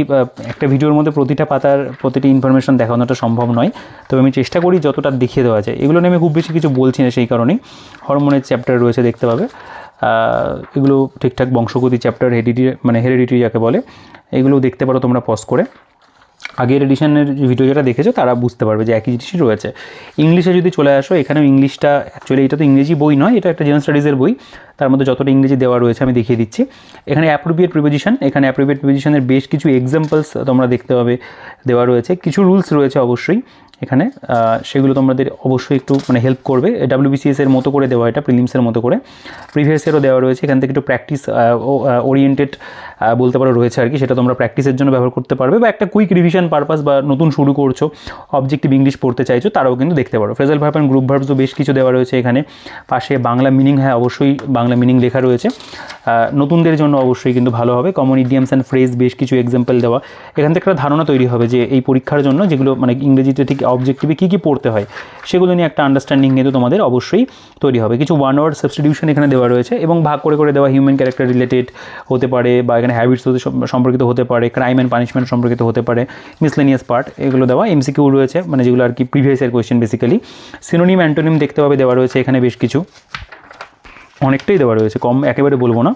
একটা ভিডিওর মধ্যে প্রতিটা পাতার প্রতিটি ইনফরমেশন দেখানোটা সম্ভব নয়, তবে আমি চেষ্টা করি যতটা দেখিয়ে দেওয়া যায়। এগুলো নিয়ে আমি খুব বেশি কিছু বলছি না সেই কারণেই। হরমোনের চ্যাপ্টার রয়েছে দেখতে পাবে, এগুলো ঠিকঠাক। বংশগতি চ্যাপ্টার, হেরিডিটি যাকে বলে, এগুলোও দেখতে পারো তোমরা পজ করে। আগের এডিশনের ভিডিও যেটা দেখেছো তারা বুঝতে পারবে যে একই জিনিসই রয়েছে। ইংলিশে যদি চলে আসো, এখানেও ইংলিশটা অ্যাকচুয়ালি এটা তো ইংরেজি বই নয়, এটা একটা জেনারেল স্টাডিজের বই, তার মধ্যে যতটা ইংরেজি দেওয়া রয়েছে আমি দেখিয়ে দিচ্ছি। এখানে অ্যাপ্রোপ্রিয়েট প্রিপোজিশন, এখানে অ্যাপ্রোপ্রিয়েট প্রিপোজিশনের বেশ কিছু এক্সাম্পলস তোমরা দেখতে পাবে দেওয়া রয়েছে, কিছু রুলস রয়েছে অবশ্যই এখানে, সেগুলো তোমাদের অবশ্যই একটু মানে হেল্প করবে। WBCS এর মতো করে দেওয়া, এটা প্রিলিমসের মতো করে, প্রিভিয়াস ইয়ারও দেওয়া রয়েছে। এখান থেকে একটু প্র্যাকটিস ওরিয়েন্টেড বলতে পারো রয়েছে আর কি, সেটা তোমরা প্র্যাকটিসের জন্য ব্যবহার করতে পারবে, বা একটা কুইক রিভিশন পারপাস বা নতুন শুরু করছো, অবজেক্টিভ ইংলিশ পড়তে চাইছো, তারাও কিন্তু দেখতে পারো। ফ্রেজাল ভার্ব অ্যান্ড গ্রুপ ভার্বসও বেশ কিছু দেওয়া রয়েছে এখানে। পাশে বাংলা মিনিং, হ্যাঁ অবশ্যই বাংলা বাংলা মিনিং লেখা রয়েছে। নতুনদের জন্য অবশ্যই কিন্তু ভালো হবে। কমন ইডিয়ামস অ্যান্ড ফ্রেজ বেশ কিছু এক্সাম্পল দেওয়া, এখান থেকে একটা ধারণা তৈরি হবে যে এই পরীক্ষার জন্য যেগুলো মানে ইংরেজিতে ঠিক অবজেক্টিভে কী কী পড়তে হয় সেগুলো নিয়ে একটা আন্ডারস্ট্যান্ডিং কিন্তু তোমাদের অবশ্যই তৈরি হবে। কিছু ওয়ান ওয়ার্ড সাবস্টিটিউশন এখানে দেওয়া রয়েছে এবং ভাগ করে করে দেওয়া, হিউম্যান ক্যারেক্টার রিলেটেড হতে পারে বা এখানে হ্যাবিটস সম্পর্কিত হতে পারে, ক্রাইম অ্যান্ড পানিশমেন্ট সম্পর্কিত হতে পারে, মিসলেনিয়াস পার্ট এগুলো দেওয়া। এমসিকিউ রয়েছে মানে যেগুলো আর কি previous year question basically. Synonym antonym দেখতে পাবে দেওয়া রয়েছে এখানে বেশ কিছু, অনেকটাই দেওয়া রয়েছে, কম একেবারে বলবো না,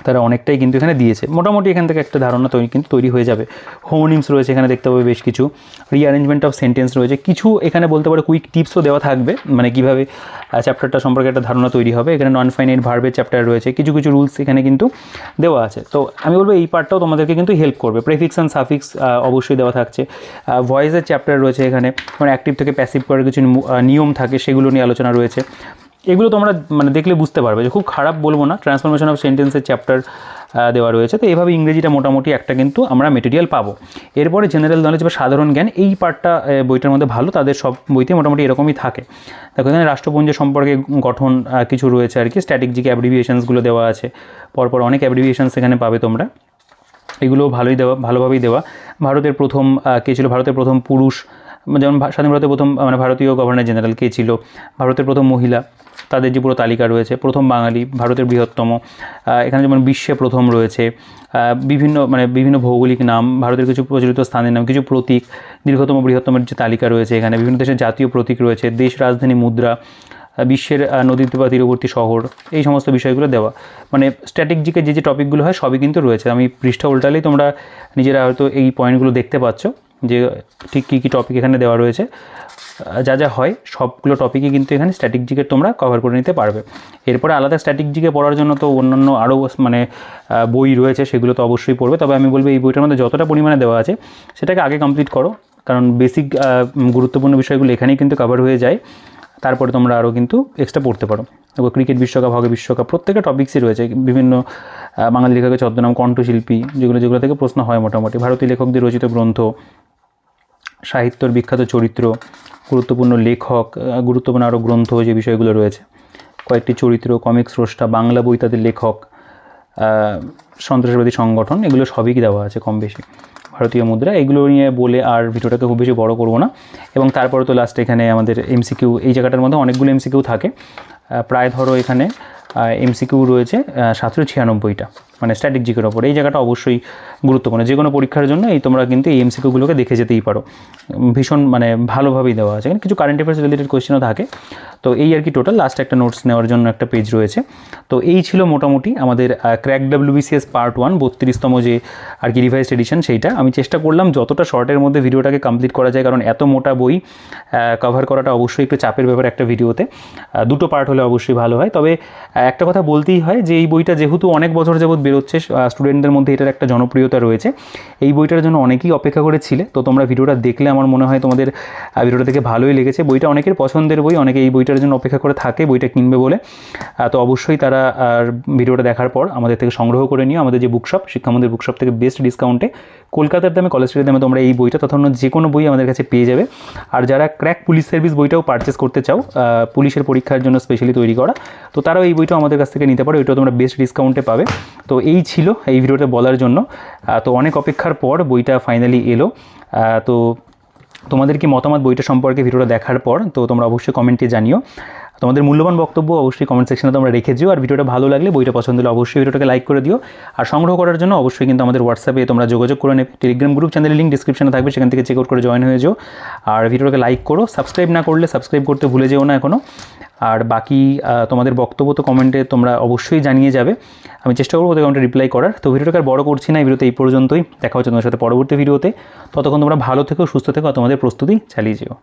তারা অনেকটাই কিন্তু এখানে দিয়েছে। মোটামুটি এখান থেকে একটা ধারণা তৈরি হয়ে যাবে। হোমোনিমস রয়েছে এখানে দেখতে পাবে বেশ কিছু, রিঅ্যারেঞ্জমেন্ট অফ সেন্টেন্স রয়েছে কিছু, এখানে বলতে পারে কুইক টিপসও দেওয়া থাকবে মানে কীভাবে চ্যাপ্টারটা সম্পর্কে একটা ধারণা তৈরি হবে। এখানে নন ফাইনাইট ভার্বের চ্যাপ্টার রয়েছে, কিছু কিছু রুলস এখানে কিন্তু দেওয়া আছে। তো আমি বলবো এই পার্টটাও তোমাদেরকে কিন্তু হেল্প করবে। প্রেফিক্স অ্যান্ড সাফিক্স অবশ্যই দেওয়া থাকছে। ভয়েসের চ্যাপ্টার রয়েছে এখানে, মানে অ্যাক্টিভ থেকে প্যাসিভ করার কিছু নিয়ম থাকে সেগুলো নিয়ে আলোচনা রয়েছে। এগুলো তোমরা মানে দেখলে বুঝতে পারবে যে খুব খারাপ বলবো না। ট্রান্সফরমেশন অফ সেন্টেন্সের চ্যাপ্টার দেওয়া রয়েছে। তো এভাবে ইংরেজিটা মোটামুটি একটা কিন্তু আমরা মেটেরিয়াল পাবো। এরপরে জেনারেল নলেজ বা সাধারণ জ্ঞান, এই পার্টটা বইটার মধ্যে ভালো, তাদের সব বইতে মোটামুটি এরকমই থাকে। দেখো এখানে রাষ্ট্রপুঞ্জ সম্পর্কে গঠন কিছু রয়েছে আর কি, স্ট্র্যাটেজিক অ্যাব্রিভিয়েশনসগুলো দেওয়া আছে, পরপর অনেক অ্যাব্রিভিয়েশনস এখানে পাবে তোমরা, এগুলো ভালোভাবেই দেওয়া। ভারতের প্রথম কে ছিল, ভারতের প্রথম পুরুষ, যেমন স্বাধীন ভারতের প্রথম মানে ভারতীয় গভর্নর জেনারেল কে ছিল, ভারতের প্রথম মহিলা, তাদের যে পুরো তালিকা রয়েছে, প্রথম বাঙালি, ভারতের বৃহত্তম, এখানে যেমন বিশ্বে প্রথম রয়েছে, বিভিন্ন ভৌগোলিক নাম, ভারতের কিছু প্রচলিত স্থানের নাম, কিছু প্রতীক, দীর্ঘতম বৃহত্তমের যে তালিকা রয়েছে এখানে, বিভিন্ন দেশের জাতীয় প্রতীক রয়েছে, দেশ রাজধানী মুদ্রা, বিশ্বের নদী বা তীরবর্তী শহর, এই সমস্ত বিষয়গুলো দেওয়া। মানে স্ট্র্যাটেজিকের যে টপিকগুলো হয় সবই কিন্তু রয়েছে। আমি পৃষ্ঠা উল্টালেই তোমরা নিজেরা হয়তো এই পয়েন্টগুলো দেখতে পাচ্ছ যে ঠিক কী কী টপিক এখানে দেওয়া রয়েছে। যা যা হয় সবগুলো টপিকই কিন্তু এখানে স্ট্র্যাটেজিকের তোমরা কভার করে নিতে পারবে। এরপরে আলাদা স্ট্র্যাটেজিকে পড়ার জন্য তো অন্যান্য আরও মানে বই রয়েছে, সেগুলো তো অবশ্যই পড়বে। তবে আমি বলবো এই বইটার মধ্যে যতটা পরিমাণে দেওয়া আছে সেটাকে আগে কমপ্লিট করো, কারণ বেসিক গুরুত্বপূর্ণ বিষয়গুলো এখানেই কিন্তু কভার হয়ে যায়। তারপরে তোমরা আরও কিন্তু এক্সট্রা পড়তে পারো। এবং ক্রিকেট বিশ্বকাপ, হকি বিশ্বকাপ, প্রত্যেকটা টপিক্সই রয়েছে। বিভিন্ন বাঙালি লেখকের ছদ্মনাম, কণ্ঠশিল্পী, যেগুলো থেকে প্রশ্ন হয় মোটামুটি, ভারতীয় লেখকদের রচিত গ্রন্থ, সাহিত্যের বিখ্যাত চরিত্র, গুরুত্বপূর্ণ লেখক, গুরুত্বপূর্ণ আরও গ্রন্থ যে বিষয়গুলো রয়েছে, কয়েকটি চরিত্র, কমিক স্রষ্টা, বাংলা বই তাদের লেখক, সন্ত্রাসবাদী সংগঠন, এগুলো সবই দেওয়া আছে কম বেশি। ভারতীয় মুদ্রা, এগুলো নিয়ে বলে আর ভিডিওটাকে খুব বেশি বড় করব না। এবং তারপরে তো লাস্টে এখানে আমাদের এমসিকিউ, এই জায়গাটার মধ্যে অনেকগুলো এমসিকিউ থাকে, প্রায় ধরো এখানে এমসিকিউ রয়েছে 796টা, মানে স্ট্র্যাটেজিকের ওপর। এই জায়গাটা অবশ্যই গুরুত্বপূর্ণ, যে কোনো পরীক্ষার জন্য তোমরা কিন্তু এই এমসিকিউগুলোকে দেখে যেতেই পারো, ভীষণ মানে ভালোভাবেই দেওয়া আছে। এখানে কিছু কারেন্ট অ্যাফেয়ার্স রিলেটেড কোয়েশ্চেনও থাকে। তো এই আর কি টোটাল, লাস্ট একটা নোটস নেওয়ার জন্য একটা পেজ রয়েছে। তো এই ছিল মোটামুটি আমাদের ক্র্যাক WBCS পার্ট 1, 32তম যে আর কি রিভাইজড এডিশন, সেইটা আমি চেষ্টা করলাম যতটা শর্টের মধ্যে ভিডিওটাকে কমপ্লিট করা যায়, কারণ এত মোটা বই কভার করাটা অবশ্যই একটু চাপের ব্যাপার একটা ভিডিওতে। দুটো পার্ট হলে অবশ্যই ভালো হয়। তবে একটা কথা বলতেই হয় যে এই বইটা যেহেতু অনেক বছর যাবত বেরোচ্ছে, স্টুডেন্টদের মধ্যে এটার একটা জনপ্রিয়তা রয়েছে, এই বইটার জন্য অনেকেই অপেক্ষা করেছিলে। তো তোমরা ভিডিওটা দেখলে আমার মনে হয় তোমাদের ভিডিওটা থেকে ভালোই লেগেছে। বইটা অনেকের পছন্দের বই, অনেকে এই বইটার জন্য অপেক্ষা করে থাকে বইটা কিনবে বলে। তো অবশ্যই তারা ভিডিওটা দেখার পর আমাদের থেকে সংগ্রহ করে নিও। আমাদের যে বুকশপ, শিক্ষামন্দির বুকশপ থেকে বেস্ট ডিসকাউন্টে কলকাতার দামে, কলেজ স্ট্রিটের দামে তোমরা এই বইটা তথা অন্য যে কোনো বই আমাদের কাছে পেয়ে যাবে। আর যারা ক্র্যাক পুলিশ সার্ভিস বইটাও পারচেস করতে চাও, পুলিশের পরীক্ষার জন্য স্পেশালি তৈরি করা, তো তারাও এই বইটাও আমাদের কাছ থেকে নিতে পারো, এটাও তোমরা বেস্ট ডিসকাউন্টে পাবে। তো এই ছিল এই ভিডিওটা বলার জন্য। তো অনেক অপেক্ষার পর বইটা ফাইনালি এলো। তো তোমাদের কি মতামত বইটা সম্পর্কে ভিডিওটা দেখার পর, তো তোমরা অবশ্যই কমেন্টে জানিও। তোমাদের মূল্যবান বক্তব্য অবশ্যই কমেন্ট সেকশনে তোমরা রেখে দিও। আর ভিডিওটা ভালো লাগলে, বইটা পছন্দ হলে অবশ্যই ভিডিওটাকে লাইক করে দিও। আর সংগ্রহ করার জন্য অবশ্যই কিন্তু আমাদের হোয়াটসঅ্যাপে তোমরা যোগাযোগ করে নেবে। টেলিগ্রাম গ্রুপ চ্যানেলের লিঙ্ক ডিসক্রিপশনে থাকবে, সেখান থেকে চেক আউট করে জয়েন হয়ে যাও। আর ভিডিওটাকে লাইক করো, সাবস্ক্রাইব না করলে সাবস্ক্রাইব করতে ভুলে যেও না এখনও। আর বাকি তোমাদের বক্তব্য তো কমেন্টে তোমরা অবশ্যই জানিয়ে যাবে, আমি চেষ্টা করবো ওদের কমেন্টে রিপ্লাই করার। তো ভিডিওটাকে আর বড় করছি না, এই ভিডিওতে এই পর্যন্তই। দেখা হচ্ছে তোমাদের সাথে পরবর্তী ভিডিওতে। ততক্ষণ তোমরা ভালো থেকো, সুস্থ থেকো, তোমাদের প্রস্তুতি চালিয়ে যেও।